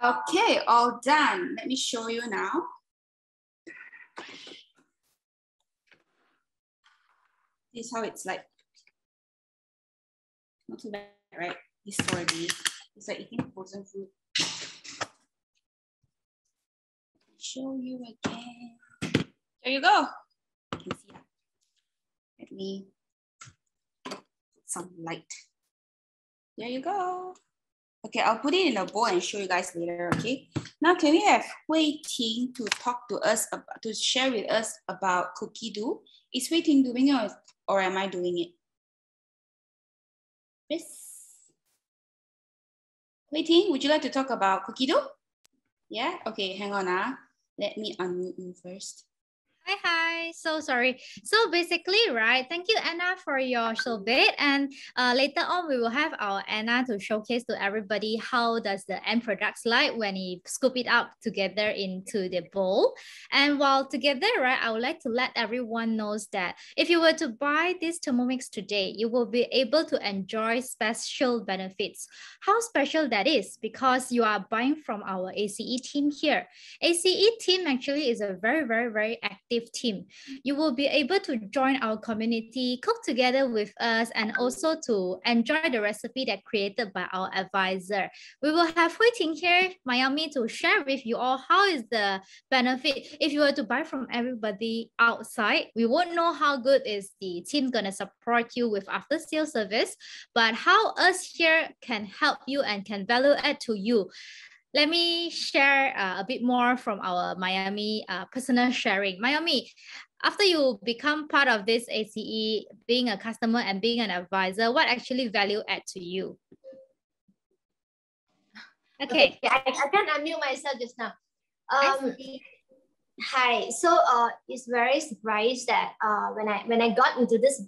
Okay, all done. Let me show you now. This is how it's like. Not too bad, right? This sorbet. It's like eating frozen fruit. Show you again. There you go. You can see that. Let me put some light. There you go. Okay, I'll put it in a bowl and show you guys later, okay? Now, can we have Hui Ting to talk to us, to share with us about cookie dough? Is Hui Ting doing it or am I doing it? Yes. Hui Ting, would you like to talk about cookie dough? Yeah? Okay, hang on. Let me unmute you first. Hi. So sorry. So basically, right, thank you, Anna, for your sorbet. And later on, we will have our Anna to showcase to everybody how does the end products like when you scoop it up together into the bowl. And while together, right, I would like to let everyone know that if you were to buy this Thermomix today, you will be able to enjoy special benefits. How special that is? Because you are buying from our ACE team here. ACE team actually is a very, very, very active team. You will be able to join our community, cook together with us, and also to enjoy the recipe that created by our advisor. We will have Hui Ting here, Miami, to share with you all how is the benefit. If you were to buy from everybody outside, we won't know how good is the team gonna support you with after sales service, but how us here can help you and can value add to you. Let me share a bit more from our Miami personal sharing. Miami, after you become part of this ACE, being a customer and being an advisor, what actually value add to you? Okay. I can't unmute myself just now. Hi. So it's very surprised that when I got into this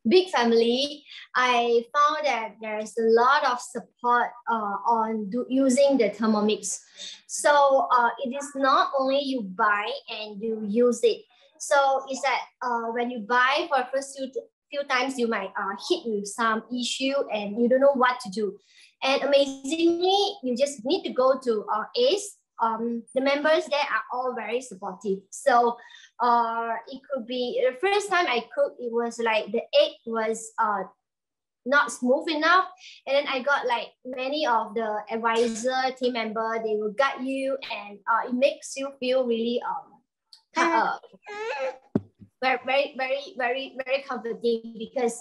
big family, I found that there's a lot of support on using the Thermomix. So it is not only you buy and you use it. So it's that when you buy for first few times you might hit with some issue and you don't know what to do. And amazingly, you just need to go to ACE. The members there are all very supportive. So it could be the first time I cooked, it was like the egg was not smooth enough, and then I got like many of the advisor team member, they will guide you, and it makes you feel really very comforting, because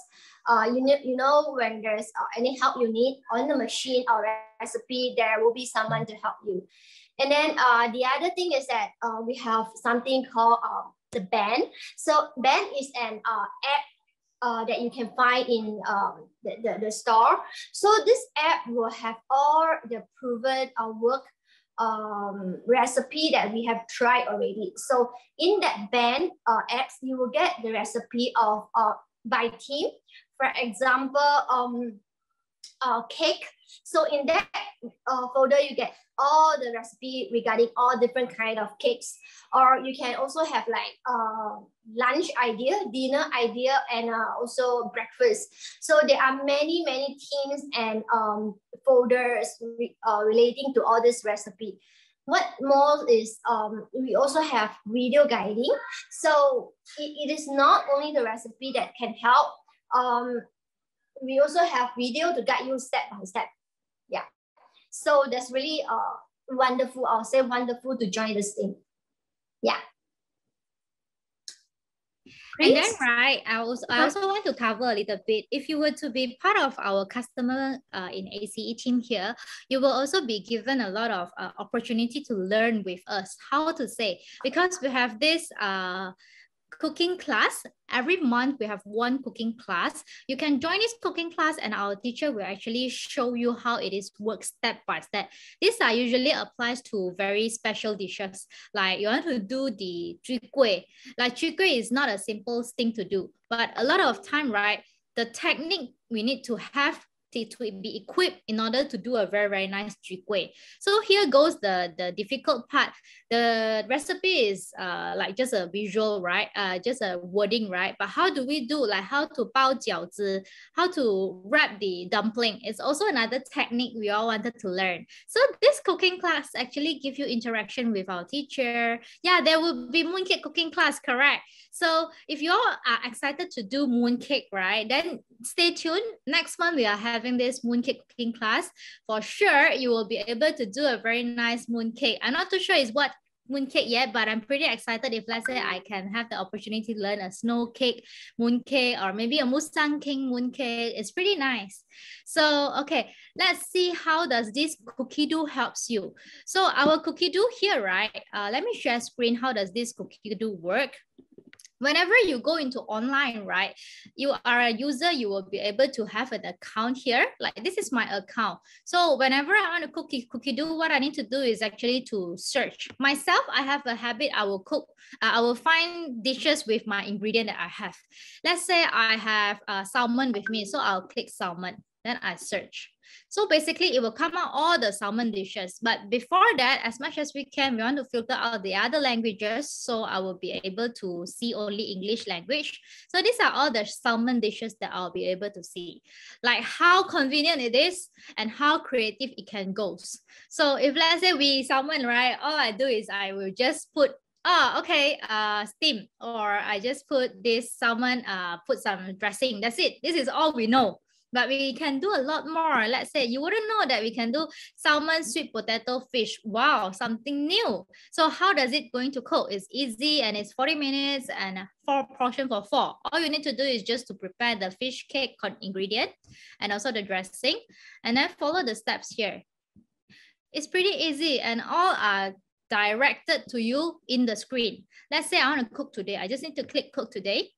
you know when there's any help you need on the machine or recipe, there will be someone to help you. And then the other thing is that we have something called the band. So band is an app that you can find in the store. So this app will have all the proven work recipe that we have tried already. So in that band apps, you will get the recipe of by team. For example, cake. So in that folder, you get all the recipe regarding all different kind of cakes. Or you can also have like lunch idea, dinner idea, and also breakfast. So there are many teams and folders relating to all this recipe. What more is we also have video guiding. So it is not only the recipe that can help. We also have video to guide you step by step. Yeah. So that's really wonderful. I'll say wonderful to join this thing. Yeah. And then, right, I also want to cover a little bit. If you were to be part of our customer in ACE team here, you will also be given a lot of opportunity to learn with us how to say, because we have this cooking class. Every month we have one cooking class. You can join this cooking class and our teacher will actually show you how it is worked step by step. This usually applies to very special dishes. Like you want to do the chwee kueh. Like chwee kueh is not a simple thing to do, but a lot of time, right, the technique we need to have to be equipped in order to do a very nice chwee kueh. So here goes the difficult part. The recipe is like just a visual, right? Just a wording, right? But how do we do, like how to bao jiaozi, how to wrap the dumpling? It's also another technique we all wanted to learn. So this cooking class actually give you interaction with our teacher. Yeah, there will be mooncake cooking class, correct? So if you all are excited to do mooncake, right, then stay tuned. Next month we are having this mooncake cooking class. For sure, you will be able to do a very nice mooncake. I'm not too sure it's what mooncake yet, but I'm pretty excited if let's say I can have the opportunity to learn a snow cake mooncake or maybe a Musang King mooncake. It's pretty nice. So okay, let's see how does this cookie dough helps you. So our cookie dough here, right? Let me share screen. How does this cookie dough work? Whenever you go into online, right, you are a user, you will be able to have an account here. Like this is my account. So whenever I want to cook cookie dough, what I need to do is actually to search. Myself, I have a habit, I will cook, I will find dishes with my ingredient that I have. Let's say I have salmon with me, so I'll click salmon, then I search. So basically it will come out all the salmon dishes. But before that, as much as we can, we want to filter out the other languages. So I will be able to see only English language. So these are all the salmon dishes that I'll be able to see. Like how convenient it is and how creative it can go. So if let's say we salmon, right, all I do is I will just put steam, or I just put this salmon, put some dressing. That's it. This is all we know. But we can do a lot more. Let's say you wouldn't know that we can do salmon, sweet potato, fish. Wow, something new. So how does it going to cook? It's easy and it's 40 minutes and 4 portion for 4. All you need to do is just to prepare the fish cake ingredient and also the dressing, and then follow the steps here. It's pretty easy and all are directed to you in the screen. Let's say I want to cook today. I just need to click cook today.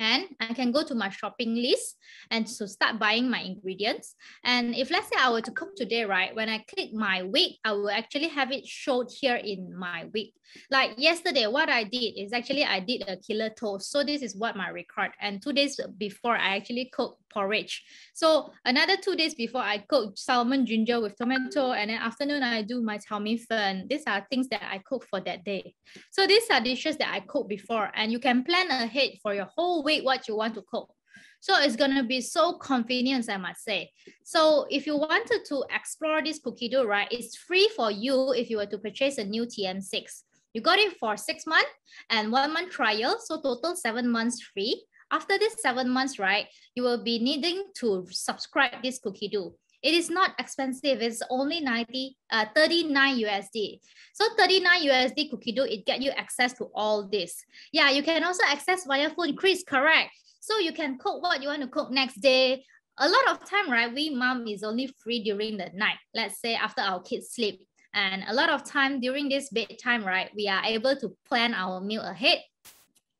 And I can go to my shopping list and to start buying my ingredients. And if let's say I were to cook today, right, when I click my week, I will actually have it showed here in my week. Like yesterday, what I did is actually I did a killer toast. So this is what my record. And 2 days before I actually cooked porridge. So another 2 days before I cooked salmon ginger with tomato, and then afternoon I do my chao mein fen. These are things that I cook for that day. So these are dishes that I cook before, and you can plan ahead for your whole week what you want to cook. So it's going to be so convenient, I must say. So if you wanted to explore this cookie dough, right, it's free for you if you were to purchase a new TM6. You got it for 6 months and 1 month trial. So total 7 months free. After this 7 months, right, you will be needing to subscribe this cookie dough. It is not expensive. It's only 39 USD. So 39 USD cookie dough, it get you access to all this. Yeah, you can also access via phone. Chris, correct. So you can cook what you want to cook next day. A lot of time, right, we mom is only free during the night. Let's say after our kids sleep. And a lot of time during this bedtime, right, we are able to plan our meal ahead.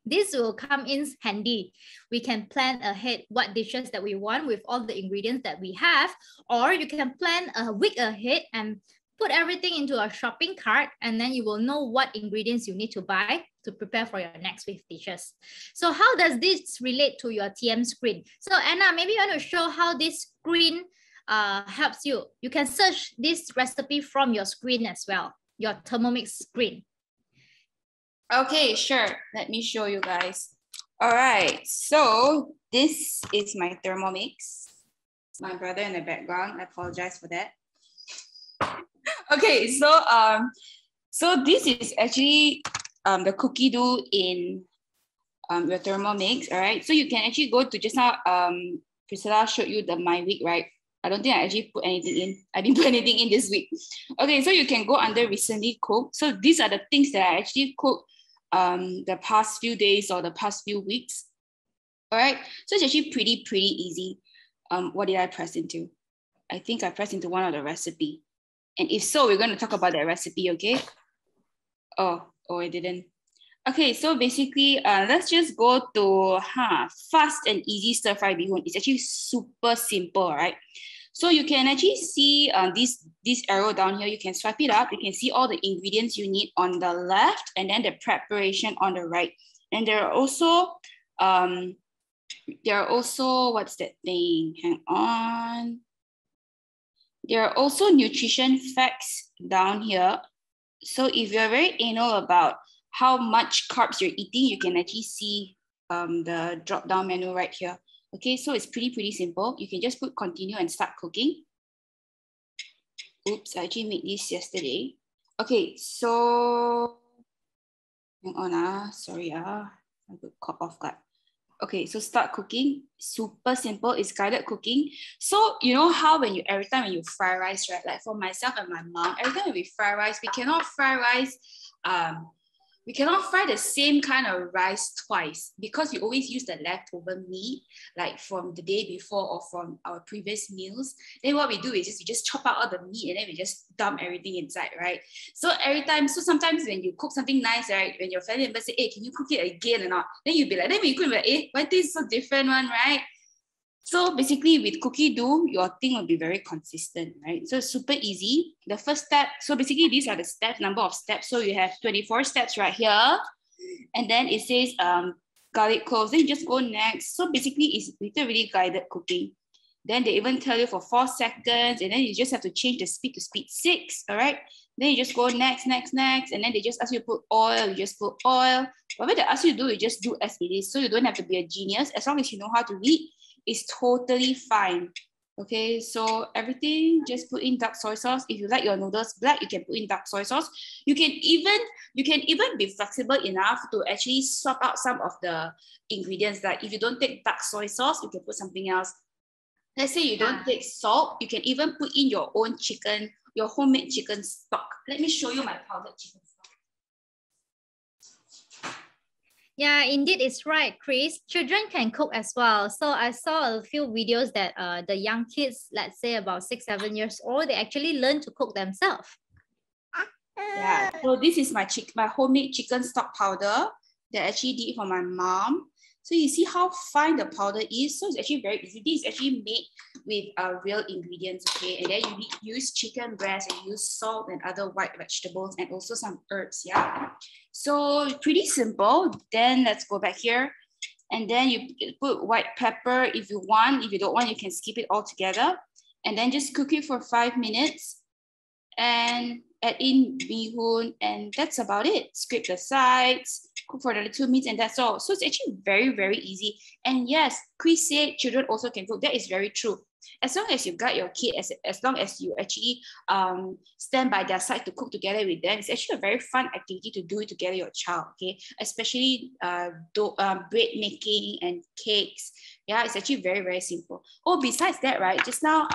This will come in handy. We can plan ahead what dishes that we want with all the ingredients that we have, or you can plan a week ahead and put everything into a shopping cart, and then you will know what ingredients you need to buy to prepare for your next week dishes. So how does this relate to your TM screen? So Anna, maybe you want to show how this screen helps you. You can search this recipe from your screen as well, your Thermomix screen. Okay, sure. Let me show you guys. All right, so this is my Thermomix. My brother in the background, I apologize for that. Okay, so this is actually the cookie dough in your Thermomix, all right? So you can actually go to, just now, Priscilla showed you the My Week, right? I don't think I actually put anything in. I didn't put anything in this week. Okay, so you can go under recently cooked. So these are the things that I actually cooked the past few days or the past few weeks. All right, so it's actually pretty easy. What did I press into? I think I pressed into one of the recipe. And if so, we're going to talk about that recipe, okay? Oh, I didn't. Okay, so basically, let's just go to fast and easy stir fry bee hoon. It's actually super simple, right? So you can actually see this arrow down here. You can swipe it up. You can see all the ingredients you need on the left, and then the preparation on the right. And there are also what's that thing? Hang on. There are also nutrition facts down here. So if you're very anal about how much carbs you're eating, you can actually see the drop-down menu right here. Okay, so it's pretty simple. You can just put continue and start cooking. Oops, I actually made this yesterday. Okay, so hang on, sorry, I got caught off guard. Okay, so start cooking. Super simple. It's guided cooking. So you know how every time when you fry rice, right? Like for myself and my mom, every time we fry rice, we cannot fry rice. We cannot fry the same kind of rice twice because we always use the leftover meat, like from the day before or from our previous meals. Then what we do is we just chop out all the meat and then we just dump everything inside, right? So sometimes when you cook something nice, right? When your family members say, hey, can you cook it again or not? Then you'll be like, then when you cook, hey, why this is so different one, right? So basically with cookie dough, your thing will be very consistent, right? So it's super easy. The first step, so basically these are the steps, number of steps. So you have 24 steps right here. And then it says garlic cloves, then you just go next. So basically it's literally guided cooking. Then they even tell you for 4 seconds, and then you just have to change the speed to speed 6, all right? Then you just go next, and then they just ask you to put oil, you just put oil. Whatever they ask you to do, you just do as it is. So you don't have to be a genius. As long as you know how to read, it's totally fine. Okay, so everything, just put in dark soy sauce. If you like your noodles black, you can put in dark soy sauce. You can even be flexible enough to actually swap out some of the ingredients. Like if you don't take dark soy sauce, you can put something else. Let's say you don't take salt, you can even put in your own chicken, your homemade chicken stock. Let me show you my powdered chicken stock. Yeah, indeed, it's right, Chris. Children can cook as well. So I saw a few videos that the young kids, let's say about 6, 7 years old, they actually learn to cook themselves. Yeah, so this is my homemade chicken stock powder that I actually did for my mom. So you see how fine the powder is. So it's actually very easy. This is actually made with real ingredients, okay? And then you use chicken breast and use salt and other white vegetables and also some herbs, yeah? So pretty simple. Then let's go back here. And then you put white pepper if you want. If you don't want, you can skip it altogether. And then just cook it for 5 minutes. And add in bihun, and that's about it. Scrape the sides, cook for the 2 minutes, and that's all. So it's actually very, very easy. And yes, Chris said children also can cook. That is very true. As long as you guide your kid, as long as you actually stand by their side to cook together with them, it's actually a very fun activity to do it together with your child, okay? Especially bread making and cakes. Yeah, it's actually very, very simple. Oh, besides that, right, just now,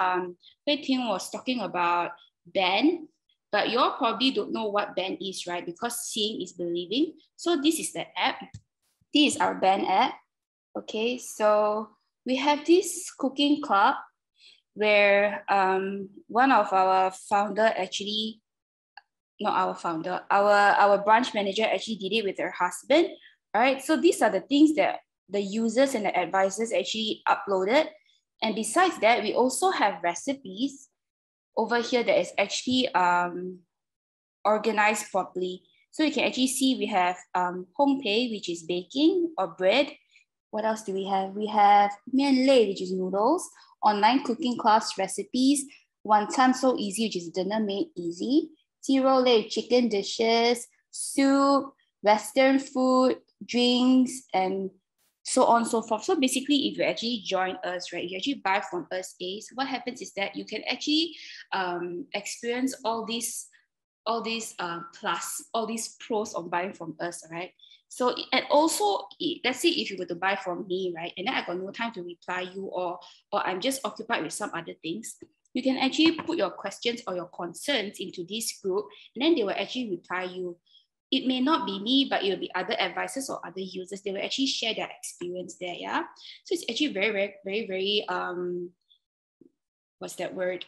Hui Ting was talking about band, but you all probably don't know what band is, right? Because seeing is believing. So this is the app. This is our band app. Okay, so we have this cooking club where one of our founder actually, not our founder, our branch manager actually did it with her husband. All right, so these are the things that the users and the advisors actually uploaded. And besides that, we also have recipes over here that is actually organized properly. So you can actually see we have hong pei, which is baking or bread. What else do we have? We have mian lei, which is noodles, online cooking class recipes, wanton so easy, which is dinner made easy, zero lei chicken dishes, soup, Western food, drinks, and so on and so forth. So basically, if you actually join us, right, you actually buy from us, ACE, what happens is that you can actually experience all these pros of buying from us, right? So, and also, let's say if you were to buy from me, right, and then I got no time to reply you, or I'm just occupied with some other things, you can actually put your questions or your concerns into this group, and then they will actually reply you. It may not be me, but it will be other advisors or other users. They will actually share their experience there, yeah? So it's actually very, very, very, very, what's that word?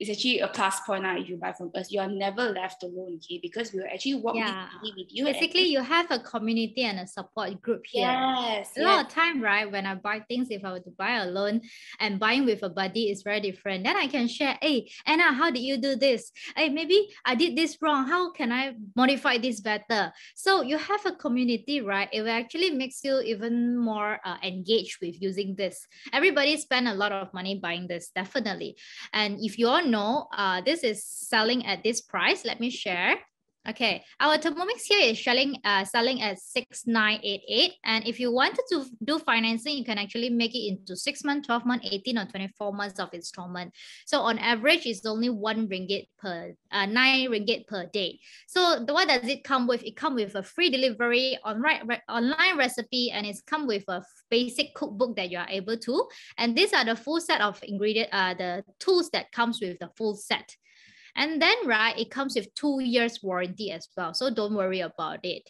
It's actually a plus point now if you buy from us. You are never left alone, okay? Because we will actually walk with you. Basically, you have a community and a support group here. Yes. A lot of time, right? When I buy things, if I were to buy alone and buying with a buddy is very different. Then I can share, hey, Anna, how did you do this? Hey, maybe I did this wrong. How can I modify this better? So you have a community, right? It will actually makes you even more engaged with using this. Everybody spend a lot of money buying this, definitely. And if you all know, this is selling at this price. Let me share. Okay, our Thermomix here is selling at 6,988. And if you wanted to do financing, you can actually make it into 6 months, 12 months, 18 or 24 months of installment. So on average, it's only 9 ringgit per day. So what does it come with? It comes with a free delivery, online recipe, and it's come with a basic cookbook that you are able to. And these are the full set of ingredients, the tools that comes with the full set. And then, right, it comes with 2 years warranty as well. So don't worry about it.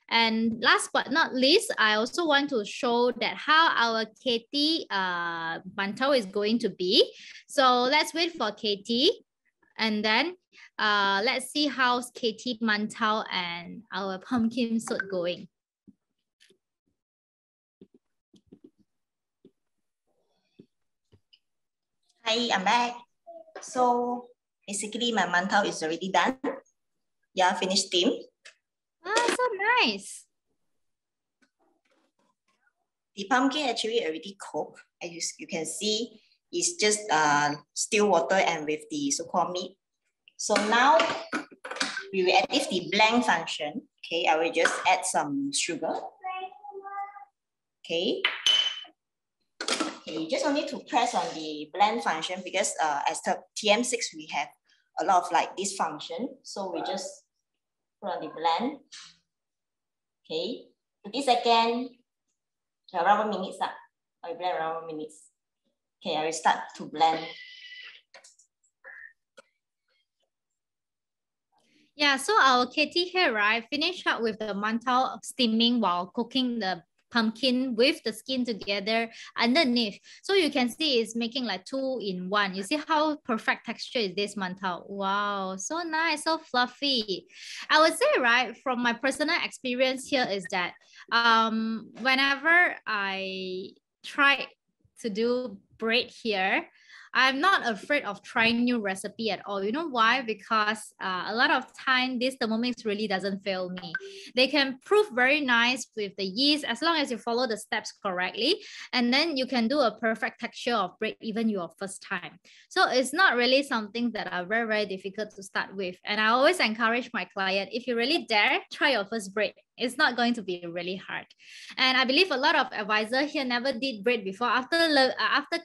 And last but not least, I also want to show that how our Katie mantau is going to be. So let's wait for Katie. And then let's see how's Katie mantau and our pumpkin soup going. Hi, I'm back. So basically, my mantau is already done. Yeah, finished steam. Ah, so nice. The pumpkin actually already cooked. As you can see, it's just still water and with the so-called meat. So now we will add the blend function. Okay, I will just add some sugar. Okay. Okay, you just need to press on the blend function because as the TM6, we have a lot of like this function. So we just put on the blend. Okay, 30 seconds, around 1 minute. I will blend around 1 minute. Okay, I will start to blend. Yeah, so our Katie here, right, finished up with the mantau steaming while cooking the pumpkin with the skin together underneath. So you can see it's making like 2 in 1. You see how perfect texture is this mantau? Wow, so nice, so fluffy. I would say, right, from my personal experience here is that whenever I try to do bread here, I'm not afraid of trying new recipe at all. You know why? Because a lot of time, this Thermomix really doesn't fail me. They can prove very nice with the yeast as long as you follow the steps correctly. And then you can do a perfect texture of bread even your first time. So it's not really something that are very, very difficult to start with. And I always encourage my client, if you really dare, try your first bread. It's not going to be really hard. And I believe a lot of advisors here never did bread before. After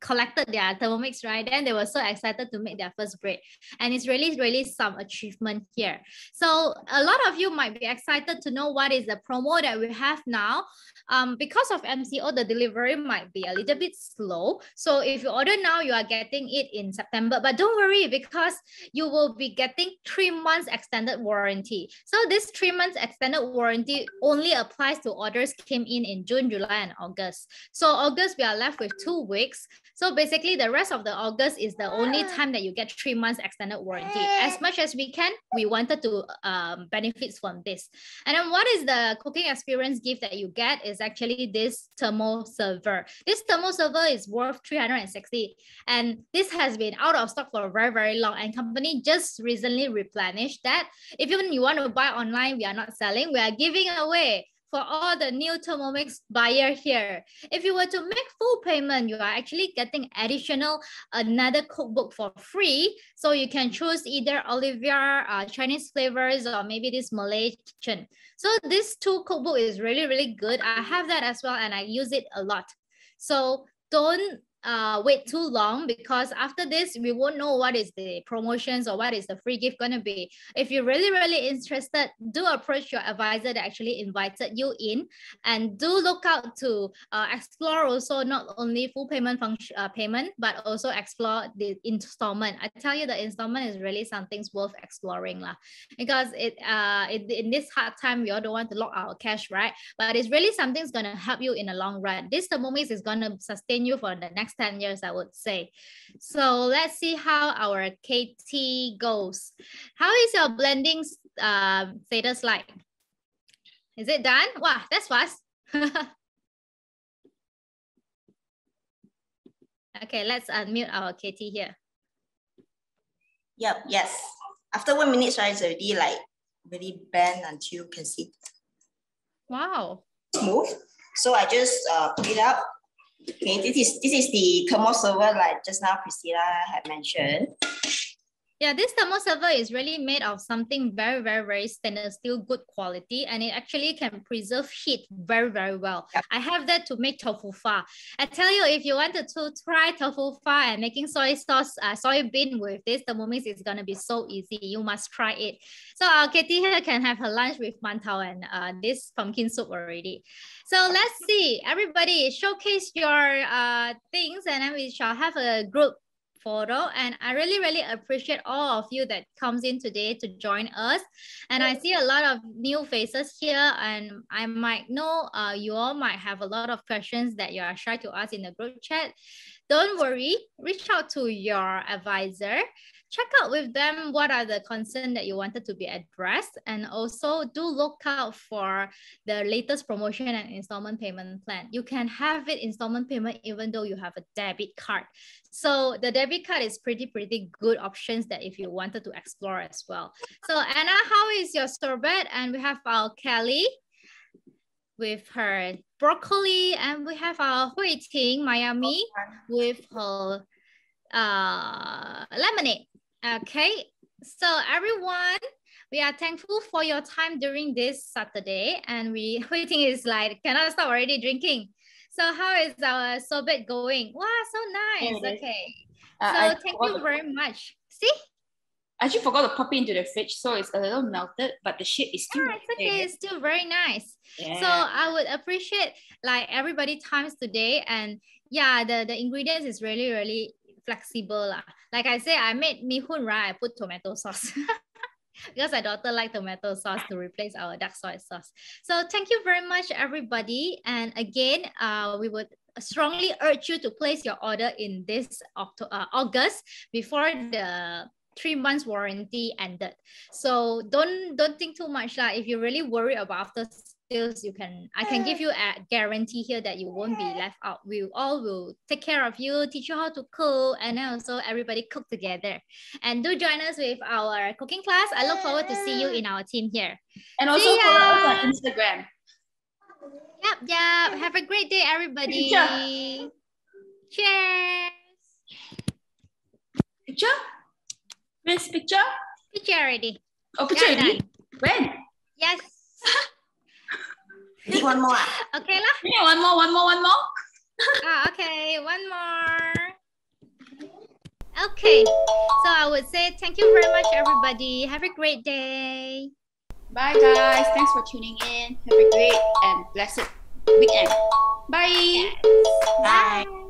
collected their Thermomix, right? Then they were so excited to make their first bread. And it's really, really some achievement here. So a lot of you might be excited to know what is the promo that we have now. Because of MCO, the delivery might be a little bit slow. So if you order now, you are getting it in September. But don't worry, because you will be getting 3 months extended warranty. So this 3 months extended warranty only applies to orders came in June, July, and August. So August, we are left with 2 weeks. So basically, the rest of the August is the only time that you get 3 months extended warranty. As much as we can, we wanted to benefit from this. And then what is the cooking experience gift that you get is actually this thermo server. This thermo server is worth 360, and this has been out of stock for very, very long. And company just recently replenished that. If even you want to buy online, we are not selling. We are giving away for all the new Thermomix buyer here. If you were to make full payment, you are actually getting another cookbook for free. So you can choose either Olivia, Chinese flavors, or maybe this Malay kitchen. So this 2 cookbook is really, really good. I have that as well, and I use it a lot. So don't wait too long, because after this we won't know what is the promotions or what is the free gift going to be. If you're really, really interested, do approach your advisor that actually invited you in, and do look out to explore also not only full payment function payment, but also explore the installment. I tell you, the installment is really something worth exploring lah, because in this hard time we all don't want to lock our cash, right? But it's really something that's going to help you in the long run. This Thermomix is going to sustain you for the next 10 years, I would say. So let's see how our KT goes. How is your blending status like? Is it done? Wow, that's fast. Okay, let's unmute our KT here. Yep, yes. After 1 minute, right, it's already like really bend until you can see. Wow. Smooth. So I just put it up. Okay, this is the thermo server like just now Priscilla had mentioned. Yeah, this thermo server is really made of something very, very, very stainless steel, good quality, and it actually can preserve heat very, very well. Yep. I have that to make tofu pho. I tell you, if you wanted to try tofu pho and making soy sauce, soybean with this Thermomix, is gonna be so easy. You must try it. So our Katie here can have her lunch with mantau and this pumpkin soup already. So let's see, everybody showcase your things, and then we shall have a group photo. And I really, really appreciate all of you that comes in today to join us. And I see a lot of new faces here, and I might know you all might have a lot of questions that you are shy to ask in the group chat. Don't worry, reach out to your advisor. Check out with them what are the concerns that you wanted to be addressed, and also do look out for the latest promotion and installment payment plan. You can have it installment payment even though you have a debit card. So the debit card is pretty good options that if you wanted to explore as well. So Anna, how is your sorbet? And we have our Kelly with her broccoli, and we have our Hui Ting, Miami, with her lemonade. Okay, so everyone, we are thankful for your time during this Saturday, and Hui Ting is like, cannot stop already drinking. So how is our sorbet going? Wow, so nice. Okay, so thank you very much. See? I actually forgot to pop it into the fridge, so it's a little melted, but the shape is still it's okay. It's still very nice. Yeah. So I would appreciate like everybody times today, and yeah, the ingredients is really, really flexible lah. Like I say, I made mee hoon, right? I put tomato sauce. Because our daughter liked tomato sauce to replace our dark soy sauce. So thank you very much, everybody. And again, we would strongly urge you to place your order in this August before the 3 months warranty ended. So don't think too much. If you really worry about after skills, I can give you a guarantee here that you won't be left out. We all will take care of you, teach you how to cook, and then also everybody cook together. And do join us with our cooking class. I look forward to see you in our team here. And also follow us on Instagram. Yep. Have a great day, everybody. Cheers. Picture? Where's picture? Picture already. Oh, picture already? When? Yes. Need one more. Okay lah. Yeah, one more. Okay, one more. Okay, so I would say thank you very much, everybody. Have a great day. Bye, guys. Thanks for tuning in. Have a great and blessed weekend. Bye. Yes. Bye.